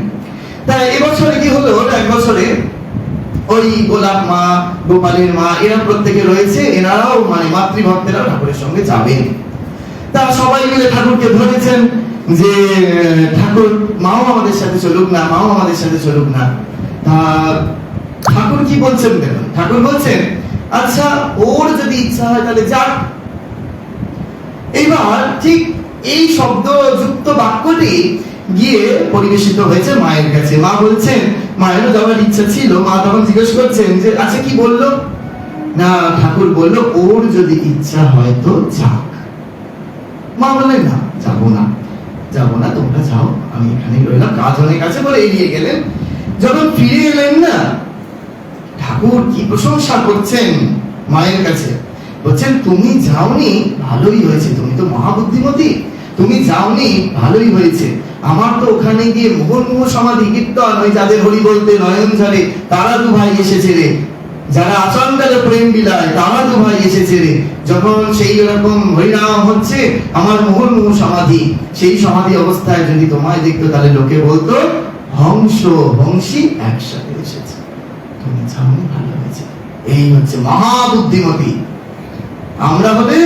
তাই এবছরে কি হলো, এক বছরে ওই গোলাপ মা, গোপালের মা, এরা প্রত্যেকে রয়েছে, এনারাও মানে মাতৃভক্তেরা ঠাকুরের সঙ্গে যাবেন। তা সবাই মিলে ঠাকুরকে ধরেছেন যে ঠাকুর, মাও আমাদের সাথে চলুক না, মাও আমাদের সাথে চলুক না। তা ঠাকুর কি বলছেন দেখুন। ঠাকুর বলছেন আচ্ছা ওর যদি ইচ্ছা হয় তাহলে যাক। এইবার ঠিক এই শব্দযুক্ত বাক্যটি গিয়ে পরিবেশিত হয়েছে মায়ের কাছে। মা বলছেন, মায়েরও যাওয়ার ইচ্ছা ছিল। মা তখন জিজ্ঞেস করছেন যে আচ্ছা কি বললো? না, ঠাকুর বললো ওর যদি ইচ্ছা হয় তো যাক। মা বললেন না, যাবো না, যাবো না, তোমরা যাও, আমি এখানে রইলাম, কাজ অনেক আছে বলে এড়িয়ে গেলেন। যখন ফিরে এলেন না, ঠাকুর কি প্রশংসা করছেন মায়ের কাছে। বলছেন তুমি যাওনি, ভালোই হয়েছে, তুমি তো মহাবুদ্ধিমতী, তুমি যাওনি, ভালোই হয়েছে। আমার তো ওখানে গিয়ে মুহুর্মুহু সমাধি কীর্তন, ওই যাদের হরি বলতে নয়ন ঝরে তারা দু ভাই এসেছে রে, যারা আচমকালে প্রেম বিলায় তারা দু ভাই এসেছে রে। যখন সেই রকম হরিনাম হচ্ছে আমার মুহুর্মুহু সমাধি, সেই সমাধি অবস্থায় যদি তোমায় দেখতো তাহলে লোকে বলতো হংস বংশী একসাথে এসেছে, তুমি যাওনি, ভালো হয়েছে। এই হচ্ছে মহাবুদ্ধিমতী। আমরা হলে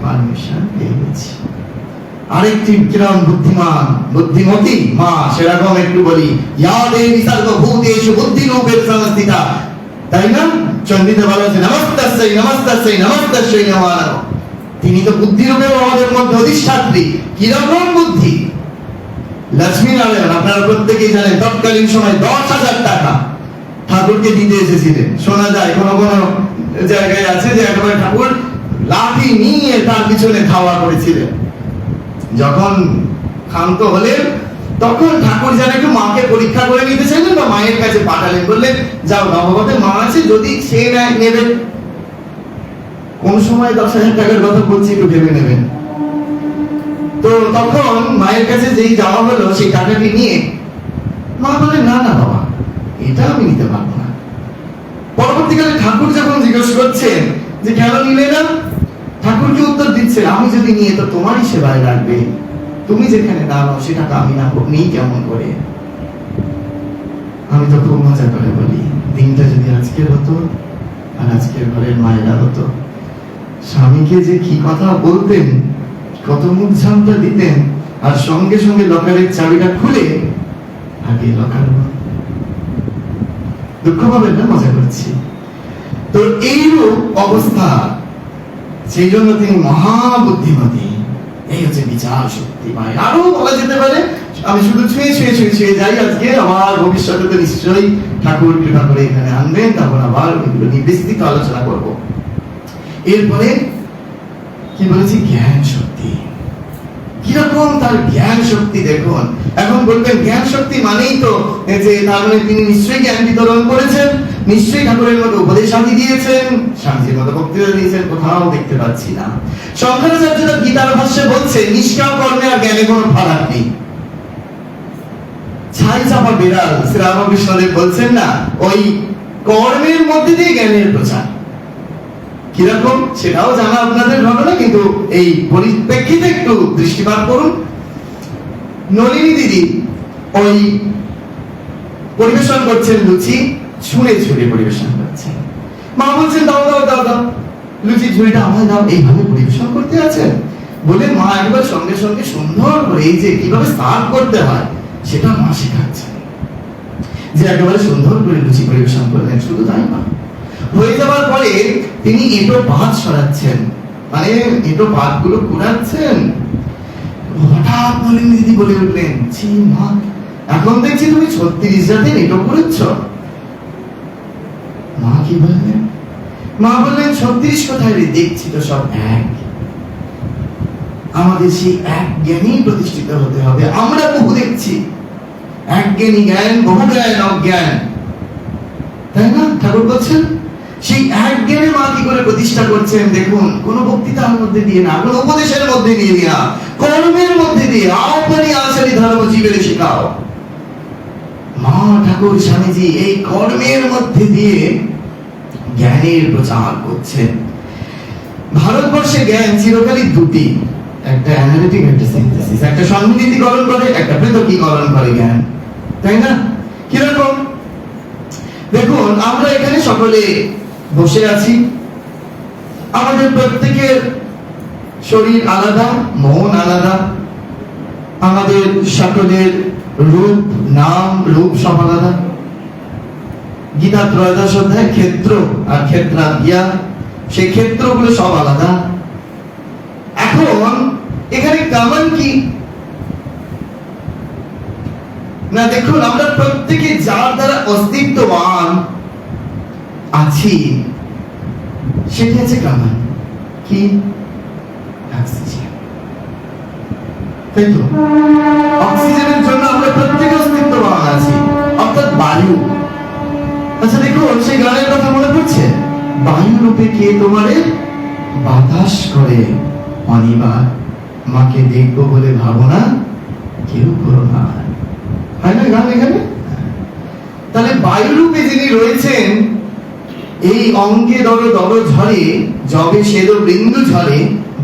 পারমিশন পেয়ে গেছি। আরেকটি কিরম বুদ্ধিমান বুদ্ধিমতী মা, সেরকম একটু বলি, ইয়া দেবী সর্বভূতেষু বুদ্ধিরূপেণ সংস্থিতা, তাই না? চন্ডিতে বলা আছে নমস্তাস্যৈ নমস্তাস্যৈ নমস্তাস্যৈ নমো নমঃ। তিনি তো বুদ্ধিরূপে আমাদের মধ্যে অধিষ্ঠাত্রী। কিরকম বুদ্ধি! লক্ষ্মী নারায়ণ আপনারা প্রত্যেকেই জানেন, তৎকালীন সময় 10,000 টাকা ঠাকুরকে দিতে এসেছিলেন। শোনা যায় কোন কোন জায়গায় আছে যে একবার ঠাকুর লাঠি নিয়ে তার পিছনে খাওয়া করেছিলেন। যখন ক্ষান্ত হলেন তখন ঠাকুর যেন একটু মাকে পরীক্ষা করে নিতে চাইলেন বা মায়ের কাছে পাঠালেন, বললেন যাও নবগতে মা আছে, যদি সে নেবেন। কোন সময় 10,000 টাকার কথা বলছি, একটু ভেবে নেবেন। তো তখন মায়ের কাছে যেই যাওয়া হলো, সেই টাকাটি নিয়ে মা বলে না না বাবা, এটা আমি নিতে পারবো না। পরবর্তীকালে ঠাকুর যখন জিজ্ঞেস করছেন যে কেন নিলে না, ঠাকুর কি উত্তর দিচ্ছেন, আমি যদি নিয়ে তো তোমারই সেবায় রাখবে, তুমি যেখানে দাঁড়াও সে টাকা আমি না নেই কেমন করে। আমি তো খুব মজা করে বলি, দিনটা যদি আজকের হতো আর আজকের ঘরের মায়েরা হতো, স্বামীকে যে কি কথা বলতেন, কত মুখ ঝামটা দিতেন, আর সঙ্গে সঙ্গে লকারের চাবিটা খুলে আগে লকার। দুঃখ পাবেন না, মজা করছি। তো এইরূপ অবস্থা, সেই জন্য তিনি মহাবুদ্ধিমতী। এই হচ্ছে বিচার শক্তি। আরো বলা যেতে পারে, আমি শুধু ছুঁয়ে যাই। আজকে আমার ভবিষ্যতে তো নিশ্চয়ই ঠাকুর কৃপা করে এখানে আনবেন, তখন আবার এগুলো নিয়ে বিস্তৃত আলোচনা করব। এরপরে কি বলেছি, জ্ঞান শক্তি। কিরকম তার জ্ঞান শক্তি দেখুন। এখন বলবেন জ্ঞান শক্তি মানেই তো যে তার মানে তিনি নিশ্চয়ই জ্ঞান বিতরণ করেছেন, নিশ্চয়ই ঠাকুরের মতো উপদেশ আদি দিয়েছেন, স্বামীজির মতো বক্তৃতা দিয়েছেন, কোথাও দেখতে পাচ্ছি না। শঙ্করাচার্যরা গীতার ভাষ্যে বলছে নিষ্কাম কর্মে আর জ্ঞানে কোনো ফারাক নেই। ছাই চাপা বিড়াল শ্রীরামকৃষ্ণদেব বলছেন না, ওই কর্মের মধ্যে দিয়ে জ্ঞানের প্রচার। কিরকম সেটাও জানা আপনাদের ঘটনা, কিন্তু এই পরিপ্রেক্ষিতে একটু দৃষ্টিপাত করুন। নলিনী দিদি ওই পরিবেশন করছেন লুচি, ছুঁড়ে ছুঁড়ে পরিবেশন করছেন। মা বলছেন দাও দাও দাও দাও, লুচি ঝুড়িটা আমায় দাও। এইভাবে পরিবেশন করতে আছেন বলে মা একবার সঙ্গে সঙ্গে সুন্দর করে এই যে কিভাবে সার্ভ করতে হয় সেটা মা শেখাচ্ছেন, যে একেবারে সুন্দর করে লুচি পরিবেশন করলেন। শুধু তাই না, হয়ে যাওয়ার পরে তিনি এঁটো পাত সরাচ্ছেন, মানে এঁটো পাত গুলো কুড়াচ্ছেন। হঠাৎ নলিনী দিদি বলে উঠলেন, ছি মা, এখন দেখছি তুমি 36 জাতের এঁটো করেছ। মা কি বললেন? মা বললেন 36 কোথায় রে, দেখছি তো সব এক। আমাদের সেই এক জ্ঞানী প্রতিষ্ঠিত হতে হবে। আমরা বহু দেখছি, এক জ্ঞানী জ্ঞান, বহু জ্ঞান অজ্ঞান, তাই না? ঠাকুর বলছেন সেই এক জ্ঞানে মা কি করে প্রতিষ্ঠা করছেন দেখুন। কোন বক্তৃতার মধ্যে দিয়ে না, কোন উপদেশের মধ্যে দিয়ে না, কর্মের মধ্যে দিয়ে। আপনি আচারি ধর্ম জীবের শেখাও। মা ঠাকুর স্বামীজি এই কর্মের মধ্যে দিয়ে জ্ঞানের প্রচার করছেন। ভারতবর্ষে জ্ঞান চিরকালই দুটি, একটা অ্যানালিটিক, একটা সিনথেসিস। একটা সন্নিহিতীকরণ করে, একটা পৃথকীকরণ করে জ্ঞান, তাই না? কিরকম দেখুন, আমরা এখানে সকলে বসে আছি, আমাদের প্রত্যেকের শরীর আলাদা, মন আলাদা, আমাদের সকলের রূপ, নাম, রূপ সব আলাদা। গীতা 13 অধ্যায় ক্ষেত্র আর ক্ষেত্রাজ্ঞা, সেই ক্ষেত্রগুলো সব আলাদা। এখন এখানে কমন কি না, দেখুন আমরা প্রত্যেকে যার দ্বারা অস্তিত্ববান আছি সেটা হচ্ছে কমন কি, অক্সিজেন। তাই তো, অক্সিজেনের জন্য আমরা প্রত্যেকে অস্তিত্ববান আছি, অর্থাৎ বায়ু। আচ্ছা দেখুন, সেই গানের কথা মনে পড়ছে, বায়ু রূপে কে তোমারে বাতাস করে অনিবার। মাকে দেখবো বলে ভাবনা কেউ করো না। হয় না গান এখানে? তাহলে বায়ুরূপে যিনি রয়েছেন, এই অঙ্কে দর দর ঝরে যবে সেদ বৃন্দু ঝরে,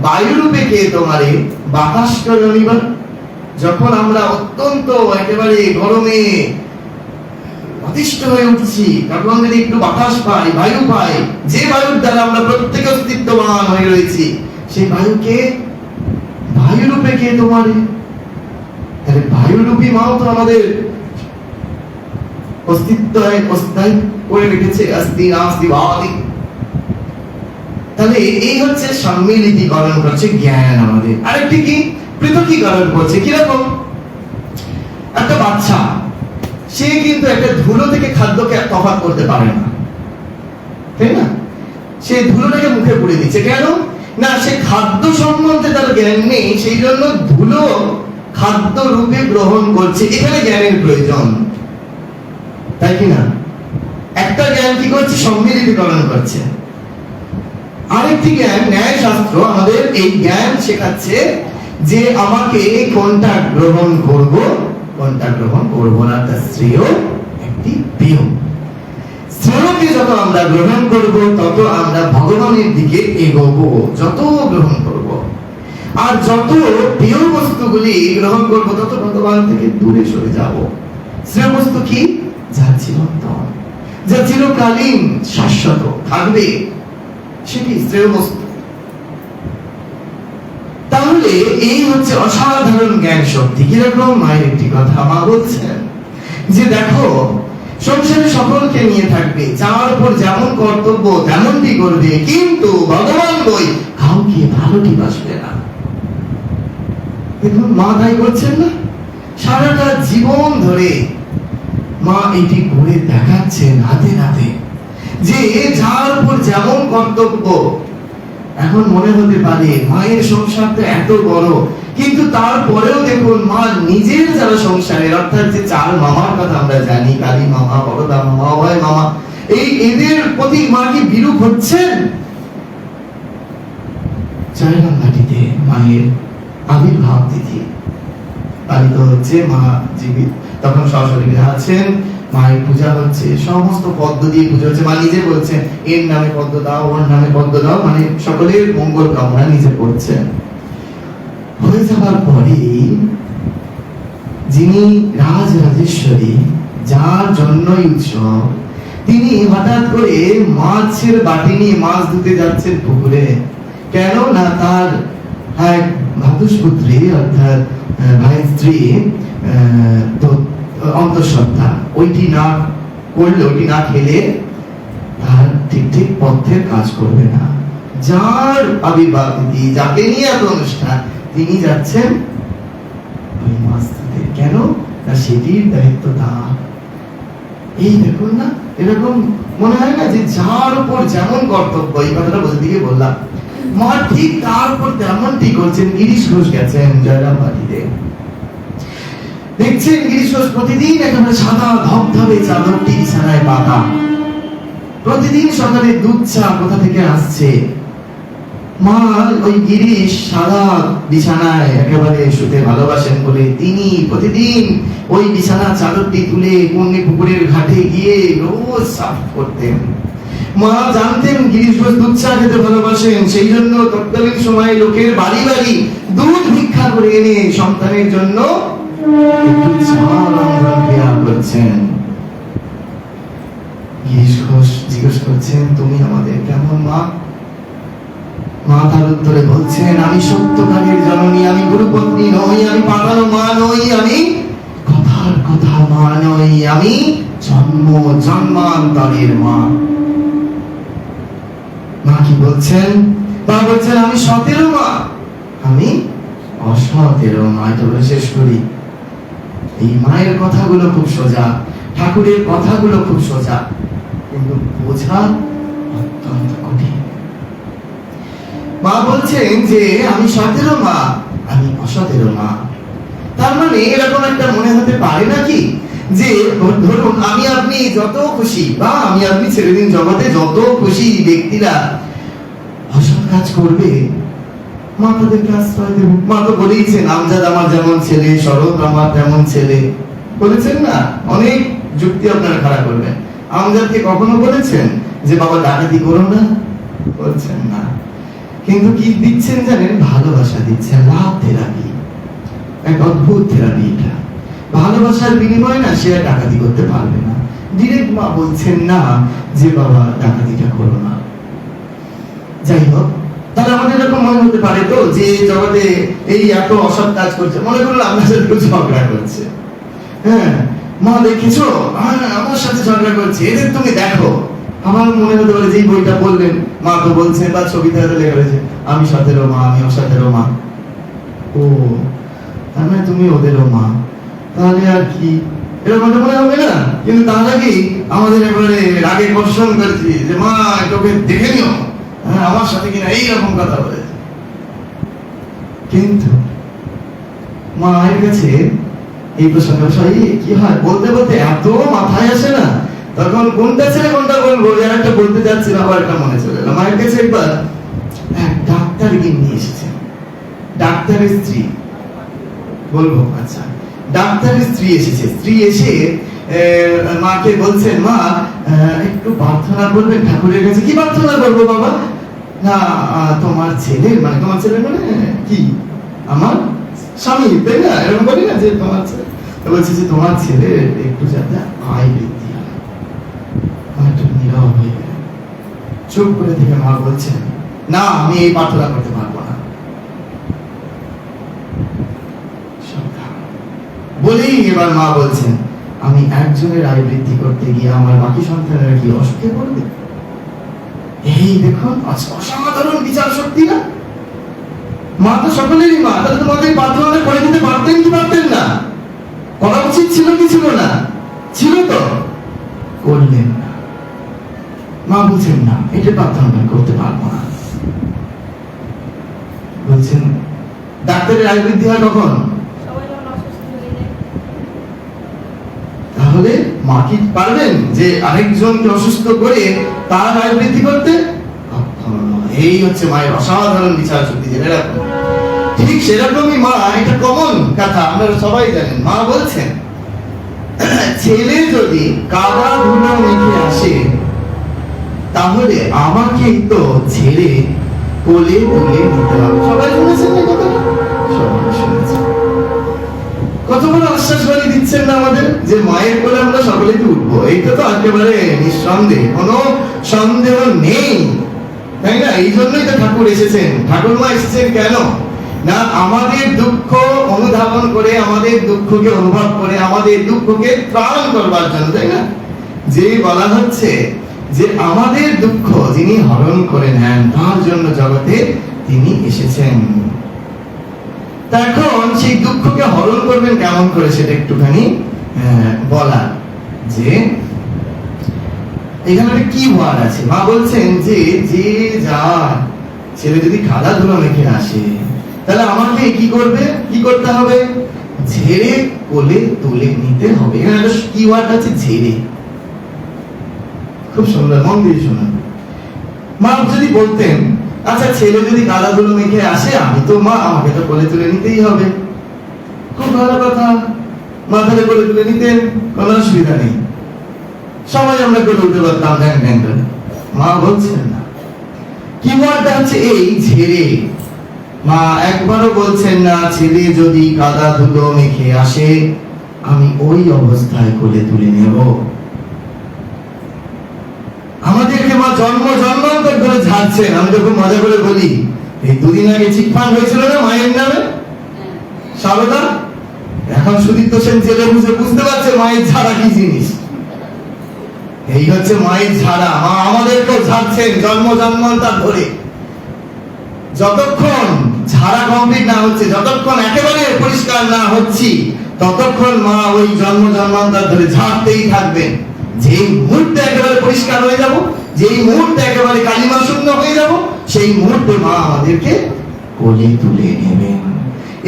বায়ুরূপে কে তোমারে বাতাস করনিবার। যখন আমরা অত্যন্ত একেবারে গরমে অতিষ্ঠ হয়ে উঠছি, তখন যদি একটু বাতাস পাই, বায়ু পাই, যে বায়ুর দ্বারা আমরা প্রত্যেকে অস্তিত্ববান হয়ে রয়েছি, সেই বায়ুকে বায়ুরূপে কে তোমারে। তাহলে বায়ুরূপী মাও তো আমাদের অস্তিত্ব অস্থায়ী করে রেখেছে। অস্তি নাস্তি ভাবি। তাহলে এই হচ্ছে সম্মিলিতকরণ করছে জ্ঞান আমাদের। আরেকটি কি পৃথকীকরণ করছে। কিরকম? একটা বাচ্চা, সে কিন্তু একটা ধুলো থেকে খাদ্যকে তফাৎ করতে পারে না, তাই না? সে ধুলোটাকে মুখে পুড়ে দিচ্ছে। কেন না? সে খাদ্য সম্বন্ধে তার জ্ঞান নেই, সেই জন্য ধুলো খাদ্য রূপে গ্রহণ করছে। এখানে জ্ঞানের প্রয়োজন, তাই কি না? একটা জ্ঞান কি করছে? সম্মিলিতকরণ করছে। আরেকটি জ্ঞান, ন্যায় শাস্ত্র আমাদের এই জ্ঞান শেখাচ্ছে যে আমাকে কোনটা গ্রহণ করব, কোনটা গ্রহণ করব না, তার শ্রেয় একটি প্রিয়। শ্রেয়কে যত আমরা গ্রহণ করব, তত আমরা ভগবানের দিকে এগোবো। যত গ্রহণ করব আর যত প্রিয় বস্তুগুলি গ্রহণ করব, তত ভগবান থেকে দূরে সরে যাব। শ্রেয় বস্তু কি? যা চিরন্তন, যা চিরকালীন শাশ্বত থাকবে, সেটি শ্রেয় বস্তু। তাহলে এই হচ্ছে অসাধারণ জ্ঞান শক্তি। কিরকম? মায়ের একটি কথা মা বলছেন যে দেখো, সংসারে সকলকে নিয়ে থাকবে, যার উপর যেমন কর্তব্য তেমনটি করবে, কিন্তু ভগবান বই কাউকে ভালোটি বাসবে না। দেখুন মা তাই করছেন না? সারাটা জীবন ধরে মা এটি করে দেখাচ্ছেন হাতে নাতে, যে যার উপর যেমন কর্তব্য। এখন মনে হতে পারে মায়ের সংসার তো এত বড়, কিন্তু তারপরেও দেখুন মা নিজের যারা সংসারের, অর্থাৎ যে চার মামার কথা আমরা জানি, কালী মামা, বড়দা মামা, অভয় মামা, এদের প্রতি মা কি বিরূপ হচ্ছেন? জয়রাম ঘাটিতে মায়ের আবির্ভাব তিথি পালিত হচ্ছে। মা জীবিত, তখন সশরীরে আছেন, মায়ের পূজা হচ্ছে, সমস্ত পদ্ম দিয়ে পূজা হচ্ছে। মা নিজে বলছেন এর নামে পদ্ম দাও, ওর নামে পদ্ম দাও, মানে সকলের মঙ্গল কামনা নিজে করছেন। হয়ে যাবার পরে যিনি রাজ রাজেশ্বরী, যার জন্যই উৎসব, তিনি হঠাৎ করে মাছের বাটি নিয়ে মাছ ধুতে যাচ্ছেন পুকুরে। কেন না? তার এক ভাতুষপুত্রী, অর্থাৎ ভাইয়ের স্ত্রী তো অন্তঃসত্ত্বা, ওইটি না করলে, ওইটি না খেলে তার ঠিক ঠিক পথের কাজ করবে না। যার আবির্ভাব তিথি, যাকে নিয়ে এত অনুষ্ঠান, তিনি যাচ্ছেন ওই মাছ ধুতে। কেন না? সেটির দায়িত্ব তার। এই দেখুন না, এরকম মনে হয় না যে যার উপর যেমন কর্তব্য, এই কথাটা বলতে গিয়ে বললাম, মা ঠিক তার উপর তেমনটি করছেন। গিরিশ ঘোষ গেছেন জয়রাম বাটিতে, দেখছেন গিরিশ ঘোষ প্রতিদিন একেবারে সাদা ধবধবে চাদরটি বিছানায় পাতা, প্রতিদিন সকালে দুধ চা কোথা থেকে আসছে। মা ওই গিরিশ সাদা বিছানায় একেবারে শুতে ভালোবাসেন বলে তিনি প্রতিদিন ওই বিছানা চাদরটি তুলে পূর্ণি পুকুরের ঘাটে গিয়ে রোজ সাফ করতেন। মা জানতেন গিরিশ ঘোষ দুধ চা খেতে ভালোবাসেন, সেই জন্য তৎকালীন সময়ে লোকের বাড়ি বাড়ি দুধ ভিক্ষা করে এনে সন্তানের জন্য একটু চা রন্ধন ক্রিয়া করছেন। গিরিশ ঘোষ জিজ্ঞেস করছেন তুমি আমাদের কেমন মা? মা তার উত্তরে বলছেন আমি সত্যকারের জননী, আমি গুরুপত্নী নই, আমি পাতানো মা নই, আমি কথার কথা মা নই, আমি জন্ম জন্মান্তরের মা। মা কি বলছেন? মা বলছেন আমি সতেরো মা, আমি অসতেরো মা। এটা বলে শেষ করি। এই মায়ের কথাগুলো খুব সোজা, ঠাকুরের কথাগুলো খুব সোজা, কিন্তু বোঝা অত্যন্ত কঠিন। মা বলছেন যে আমি সতেরো মা, আমি অসতেরো মা। তার মানে এরকম একটা মনে হতে পারে নাকি যে ধরুন আমি আপনি যত খুশি, বা আমি আপনি ছেড়ে দিন, জগতে যত খুশি ব্যক্তিরা অসৎ কাজ করবে, মা তাদেরকে আশ্রয় দেবে। মা তো বলেইছেন, আমজাদ আমার যেমন ছেলে, শরৎ আমার তেমন ছেলে, বলেছেন না? অনেক যুক্তি আপনারা খাড়া করবেন। আমজাদকে কখনো বলেছেন যে বাবা ডাকাতি করো না? বলছেন না। কিন্তু কি দিচ্ছেন জানেন? ভালোবাসা দিচ্ছেন, লাভ থেরাপি। এক অদ্ভুত থেরাপি এটা। ভালোবাসার বিনিময়ে না সে আর ডাকাতি করতে পারবে না। ডিরেক্ট মা বলছেন না যে বাবা ডাকাতিটা করো না। যাই হোক, তাহলে আমাদের এরকম মনে হতে পারে তো যে জগতে এই এত অসৎ কাজ করছে, মনে করলো আপনার সাথে কেউ ঝগড়া করছে। হ্যাঁ, মা দেখেছো আমার সাথে ঝগড়া করছে, এদের তুমি দেখো। আমার মনে হতে পারে যে বইটা বললেন, মা তো বলছে বা ছবিতে হয়তো লেখা রয়েছে আমি সতেরো মা, আমি অসতেরো মা। ও তার মানে তুমি ওদেরও মা, তাহলে আর কি এরকম মনে হবে না? কিন্তু তার আগে আমাদের এবারে রাগে কর্ষণ করেছি যে মা তোকে দেখে নিও, হ্যাঁ আমার সাথে কিনা এইরকম কথা বলে। কিন্তু মায়ের কাছে এই প্রসঙ্গে কি হয় বলতে বলতে এত মাথায় আসে না, তখন কোনটা ছেড়ে কোনটা বলবো আর একটা বলতে যাচ্ছিলাম, আবার একটা মনে চলে এলো। মায়ের কাছে একবার এক ডাক্তার নিয়ে এসেছেন, ডাক্তারের স্ত্রী, বলবো আচ্ছা, ডাক্তারের স্ত্রী এসেছে। স্ত্রী এসে মাকে বলছেন, মা একটু প্রার্থনা করবেন ঠাকুরের কাছে। কি প্রার্থনা করবো বাবা? না তোমার ছেলে, মানে তোমার ছেলে মানে কি? আমার স্বামী, তাই না? এরকম বলি না যে তোমার ছেলে। বলছে যে তোমার ছেলে একটু যাতে আয় বৃদ্ধি হয়। একটু নীরব হয়ে গেলেন, চুপ করে থেকে মা বলছেন, না আমি এই প্রার্থনা করতে পারবো না। বলেই এবার মা বলছেন, আমি একজনের আয় বৃদ্ধি করতে গিয়ে আমার বাকি সন্তানেরা কি অসুখে পড়বে? এই দেখুন অসাধারণ বিচার শক্তি না? মা তো সকলেরই মা, তাহলে তোমাদের প্রার্থনা করে দিতে পারতেন কি পারতেন না? করা উচিত ছিল কি ছিল না? ছিল তো, করলেন না। মা বলছেন না এটা প্রার্থনা করতে পারবো না। বলছেন ডাক্তারের আয় বৃদ্ধি হয় কখন? তাহলে মা কি পারবেন যে আরেকজনকে অসুস্থ করে তার আয় বৃদ্ধি করতে? এই হচ্ছে মায়ের অসাধারণ বিচার শক্তি। যেরকম ঠিক সেরকমই মা, এটা কমন কথা, আপনারা সবাই জানেন। মা বলছেন ছেলে যদি কাদা ধুলো মেখে আসে তাহলে আমাকে তো ছেড়ে কোলে তুলে নিতে হবে। সবাই শুনেছেন এই কথাটা? সবাই শুনেছেন। কত বড় আশ্বাস বাণী দিচ্ছেন না আমাদের যে মায়ের কোলে আমরা সকলেই উঠবো। এইটা তো একেবারে নিঃসন্দেহ, কোনো সন্দেহ নেই, তাই না? এই জন্যই তো ঠাকুর এসেছেন। ঠাকুর মা এসেছেন কেন না? আমাদের দুঃখ অনুধাবন করে, আমাদের দুঃখকে অনুভব করে, আমাদের দুঃখকে ত্রাণ করবার জন্য, তাই না? যে বলা হচ্ছে যে আমাদের দুঃখ যিনি হরণ করে নেন তার জন্য জগতে তিনি এসেছেন। এখন সেই দুঃখকে হরণ করবেন কেমন করে সেটা একটুখানি বলা, যে এখানে কি ওয়ার্ড আছে। মা বলছেন যে যে যার ছেলে যদি কাদা ধুলো মেখে আসে তাহলে আমাকে কি করবে, কি করতে হবে? ঝেড়ে কোলে তুলে নিতে হবে। এখানে কি ওয়ার্ড আছে? ঝেড়ে। খুব সুন্দর, মন দিয়ে শুনুন। মা যদি বলতেন আচ্ছা ছেলে যদি কাদা ধুলো মেখে আসে, আমি তো মা, আমাকে তো কোলে তুলে নিতেই হবে, খুব ভালো কথা, মা তাহলে কোলে তুলে নিতেন, কোনো অসুবিধা নেই, সবাই আমরা কোলে উঠতে পারতাম। মা বলছেন না, কি ওয়ার্ডটা হচ্ছে এই ঝেড়ে। মা একবারও বলছেন না ছেলে যদি কাদা ধুলো মেখে আসে আমি ওই অবস্থায় কোলে তুলে নেব। আমাদেরকে মা জন্ম জন্মান্তর ধরে ঝাড়ছেন। আমি তো খুব মজা করে বলি, এই দুদিন আগে চিটফান্ড হয়েছিল না মায়ের নামে, সারদা। এখন সুদীপ্ত সেন জেলে বুঝতে পারছে মায়ের ঝাড়া কি জিনিস। এই হচ্ছে মায়ের ঝাড়া। মা আমাদেরকেও ঝাড়ছেন জন্ম জন্মান্তর ধরে। যতক্ষণ ঝাড়া কমপ্লিট না হচ্ছে, যতক্ষণ একেবারে পরিষ্কার না হচ্ছি, ততক্ষণ মা ওই জন্ম জন্মান্তর ধরে ঝাড়তেই থাকবেন। যেই মুহূর্তে একেবারে পরিষ্কার হয়ে যাব, যেই মুহূর্তে একেবারে কালিমা শূন্য হয়ে যাব, সেই মুহূর্তে মা আমাদেরকে কোলে তুলে নেবেন।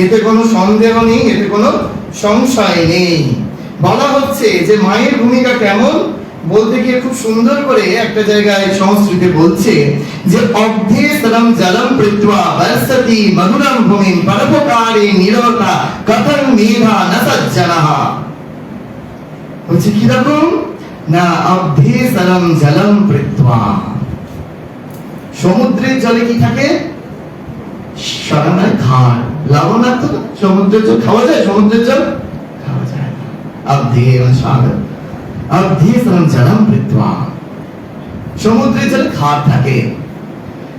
এতে কোনো সন্দেহ নেই, এতে কোনো সংশয় নেই। বলা হচ্ছে যে মায়ের ভূমিকা কেমন বলতে গিয়ে খুব সুন্দর করে একটা জায়গায় সংস্কৃতে বলছে যে অর্ধে সরম জলম পৃথ্বা বর্ষতি মধুরম ভূমিম পরোপকারে নিরতা কথং মেধা ন সজ্জনঃ। বলছে কি রকম না, অর্ধে সরম জলম পৃথ্বা, সমুদ্রের জলে কি থাকে? সরনায় খার, লবণাক্ত না? সমুদ্রের জল খাওয়া যায়? সমুদ্রের জল খাওয়া যায় না। অর্ধে সাগর অর্ধে সরম জলম পৃথ্বা, সমুদ্রের জলে খার থাকে।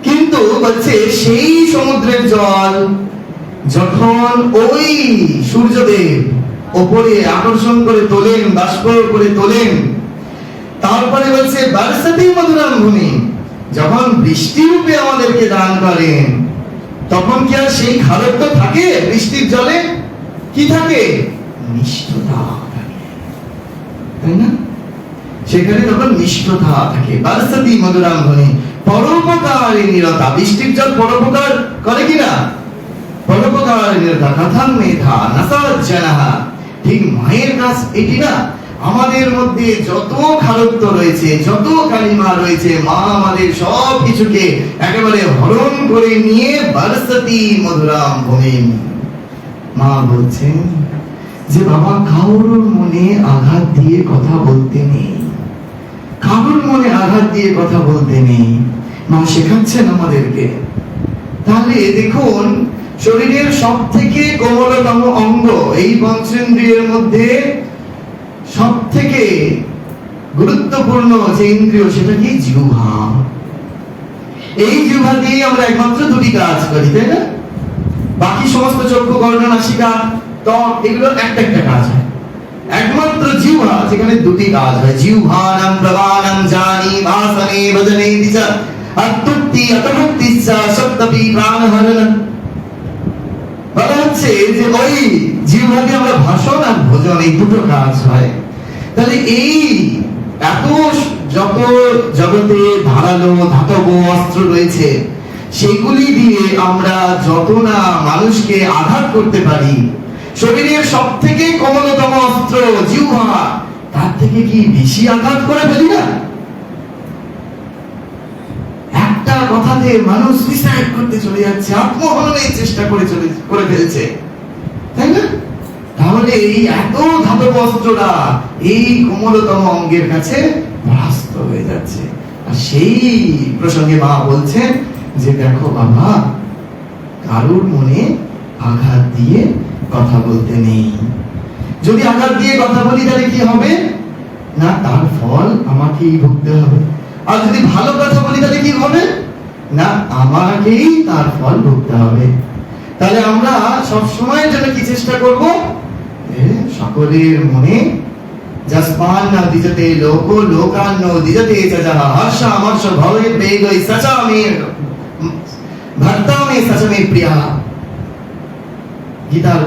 কিন্তু বলছে সেই সমুদ্রের জল যখন ওই সূর্যদেব ওপরে আকর্ষণ করে তোলেন, বাষ্প করে তোলেন, তারপরে বলছে বর্ষতি মধুরম ভূমি, যখন বৃষ্টি রূপে আমাদেরকে দান করেন, তখন কি আর সেই খারত্ব থাকে? বৃষ্টির জলে কি থাকে? মিষ্টতা থাকে, তাই না? সেখানে তখন মিষ্টতা থাকে। বর্ষতি মধুরম ভূমি পরোপকারে নিরতা, বৃষ্টির জল পরোপকার করে কিনা? পরোপকারে নিরতা কথং মেধা ন সজ্জনঃ। ঠিক মায়ের কাজ এটি না, আমাদের মধ্যে যত খারত্ব রয়েছে, যত কালিমা রয়েছে, মা আমাদের সব কিছুকে একেবারে হরণ করে নিয়ে বর্ষতি মধুরম ভূমি। মা বলছেন যে বাবা, কারোর মনে আঘাত দিয়ে কথা বলতে নেই, কারোর মনে আঘাত দিয়ে কথা বলতে নেই। মা শেখাচ্ছেন আমাদেরকে। তাহলে দেখুন, শরীরের সব থেকে কোমলতম অঙ্গ, এই পঞ্চেন্দ্রিয়ের মধ্যে সব থেকে গুরুত্বপূর্ণ যে ইন্দ্রিয়, সেটা কি? জিহ্বা। এই জিহ্বা দিয়ে আমরা একমাত্র দুটি কাজ করি, তাই না? বাকি সমস্ত চক্ষু, কর্ণ, নাসিকা, ত্বক, এগুলো একটা একটা কাজ হয়। একমাত্র জিহ্বা যেখানে দুটি কাজ হয়। জিহ্বানাম প্রবাণম জানি ভাসনে বদনে দিচ অত্যুক্তি অতভুক্তিচ্ছ সপ্তপি প্রাণহরণ। বলা হচ্ছে যে ওই জিহ্বাকে আমরা ভাষণ আর ভোজন, এই দুটো কাজ হয়। তাহলে এই এত যত জগতে ধারালো ধাতব অস্ত্র রয়েছে, সেগুলি দিয়ে আমরা যত না মানুষকে আঘাত করতে পারি, শরীরের সব থেকে কোমলতম অস্ত্র জিহ্বা, তার থেকে কি বেশি আঘাত করে ফেলি না? একটা কথাতে মানুষ সুইসাইড করতে চলে যাচ্ছে, আত্মহননের চেষ্টা করে ফেলছে, তাই না? তাহলে এই এত ধাতব অস্ত্রটা এই কোমলতম অঙ্গের কাছে পরাস্ত হয়ে যাচ্ছে। আর সেই প্রসঙ্গে মা বলছেন যে দেখো বাবা, কারুর মনে আঘাত দিয়ে কথা বলতে নেই। যদি আঘাত দিয়ে কথা বলি তাহলে কি হবে না, তার ফল আমাকেই ভুগতে হবে। আর যদি ভালো কথা বলি তাহলে কি হবে না, আমাকেই তার ফল ভুগতে হবে। তাহলে আমরা সব সময়ের জন্য কি চেষ্টা করব? সকলের মনে যস্মান্ন দ্বিজতে লোকো লোকান্ন দ্বিজতে চ যঃ হর্ষ আমর্ষ ভবে বেগৈ সচা মে ভর্তা মে সচ মে প্রিয়া। গীতার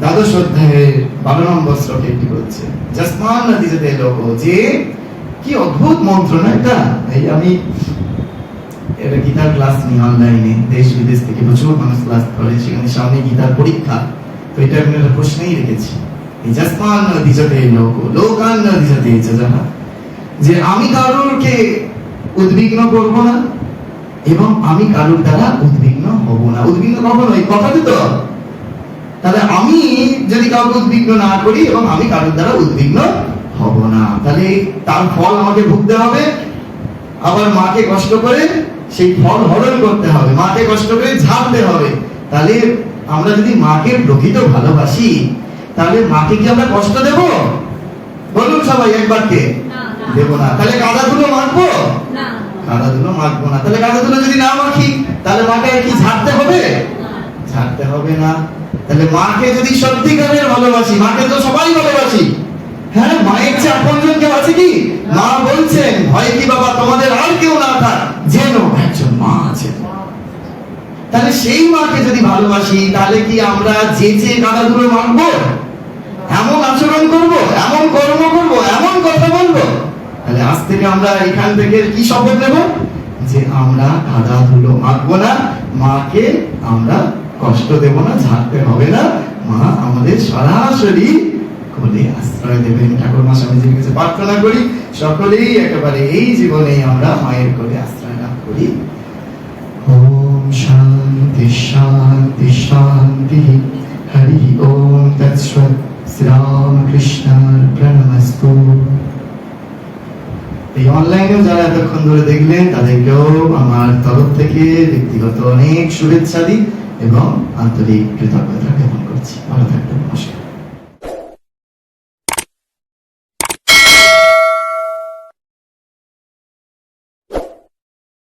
দ্বাদশ অধ্যায়ের 12 নম্বর শ্লোকে কি বলছে? যস্মান্ন দ্বিজতে লোকো, যে কি অদ্ভুত মন্ত্র না এটা। এই আমি এটা গীতার ক্লাস নিই অনলাইনে, দেশ বিদেশ থেকে প্রচুর মানুষ ক্লাস করে, সেখানে সামনে গীতার পরীক্ষা, তো এটা আমি একটা প্রশ্নেই রেখেছি। যস্মান্ন দ্বিজতে লোকো লোকান্ন দ্বিজতে চ যঃ, যে আমি কারোরকে উদ্বিগ্ন করব না এবং আমি কারোর দ্বারা উদ্বিগ্ন হব না। উদ্বিগ্ন কখনো এই কথাতে তো, তাহলে আমি যদি কাউকে উদ্বিগ্ন না করি এবং আমি কারোর দ্বারা উদ্বিগ্ন হব না, তাহলে তার ফল আমাকে ভুগতে হবে। আবার মাকে কষ্ট করে সেই ফল হরণ করতে হবে, মাকে কষ্ট করে ঝাড়তে হবে। তাহলে আমরা যদি মাকে প্রকৃত ভালোবাসি, তাহলে মাকে কি আমরা কষ্ট দেব? বলুন সবাই একবারকে, দেব না। তাহলে কাদাগুলো মাখবো না, কাদাগুলো মাখবো না। তাহলে কাদাগুলো যদি না মাখি, তাহলে মাকে কি ঝাড়তে হবে? ঝাড়তে হবে না। তাহলে মাকে যদি সত্যিকারের ভালোবাসি, মাকে তো সবাই ভালোবাসি, হ্যাঁ, মায়ের চেয়ে আপনজন কেউ আছে কি? মা বলছেন, ভয় কি বাবা তোমাদের আর কেউ না থাক, যেন একজন মা আছে। তাহলে সেই মাকে যদি ভালোবাসি, তাহলে কি আমরা যে কাদাগুলো মাখবো, এমন আচরণ করব, এমন কর্ম করব, এমন কথা বলবো? তাহলে আজ থেকে আমরা এখান থেকে কি শপথ নেব? যে আমরা কাদাগুলো মাখবো না, মাকে আমরা কষ্ট দেব না, ঝাড়তে হবে না, মা আমাদের সরাসরি কোলে আশ্রয় দেবেন। ঠাকুর মা স্বামীজির কাছে প্রার্থনা করি সকলেই একেবারে এই জীবনে আমরা মায়ের কোলে আশ্রয় লাভ করি। ওম শান্তি শান্তি শান্তি। হরি ওম তৎসৎ। শ্রীরামকৃষ্ণার প্রণামস্তু। এই অনলাইনেও যারা এতক্ষণ ধরে দেখলেন তাদেরকেও আমার তরফ থেকে ব্যক্তিগত অনেক শুভেচ্ছা দিই এবং আন্তরিক কৃতজ্ঞতা জ্ঞাপন করছি। ভালো থাকবেন, নমস্কার।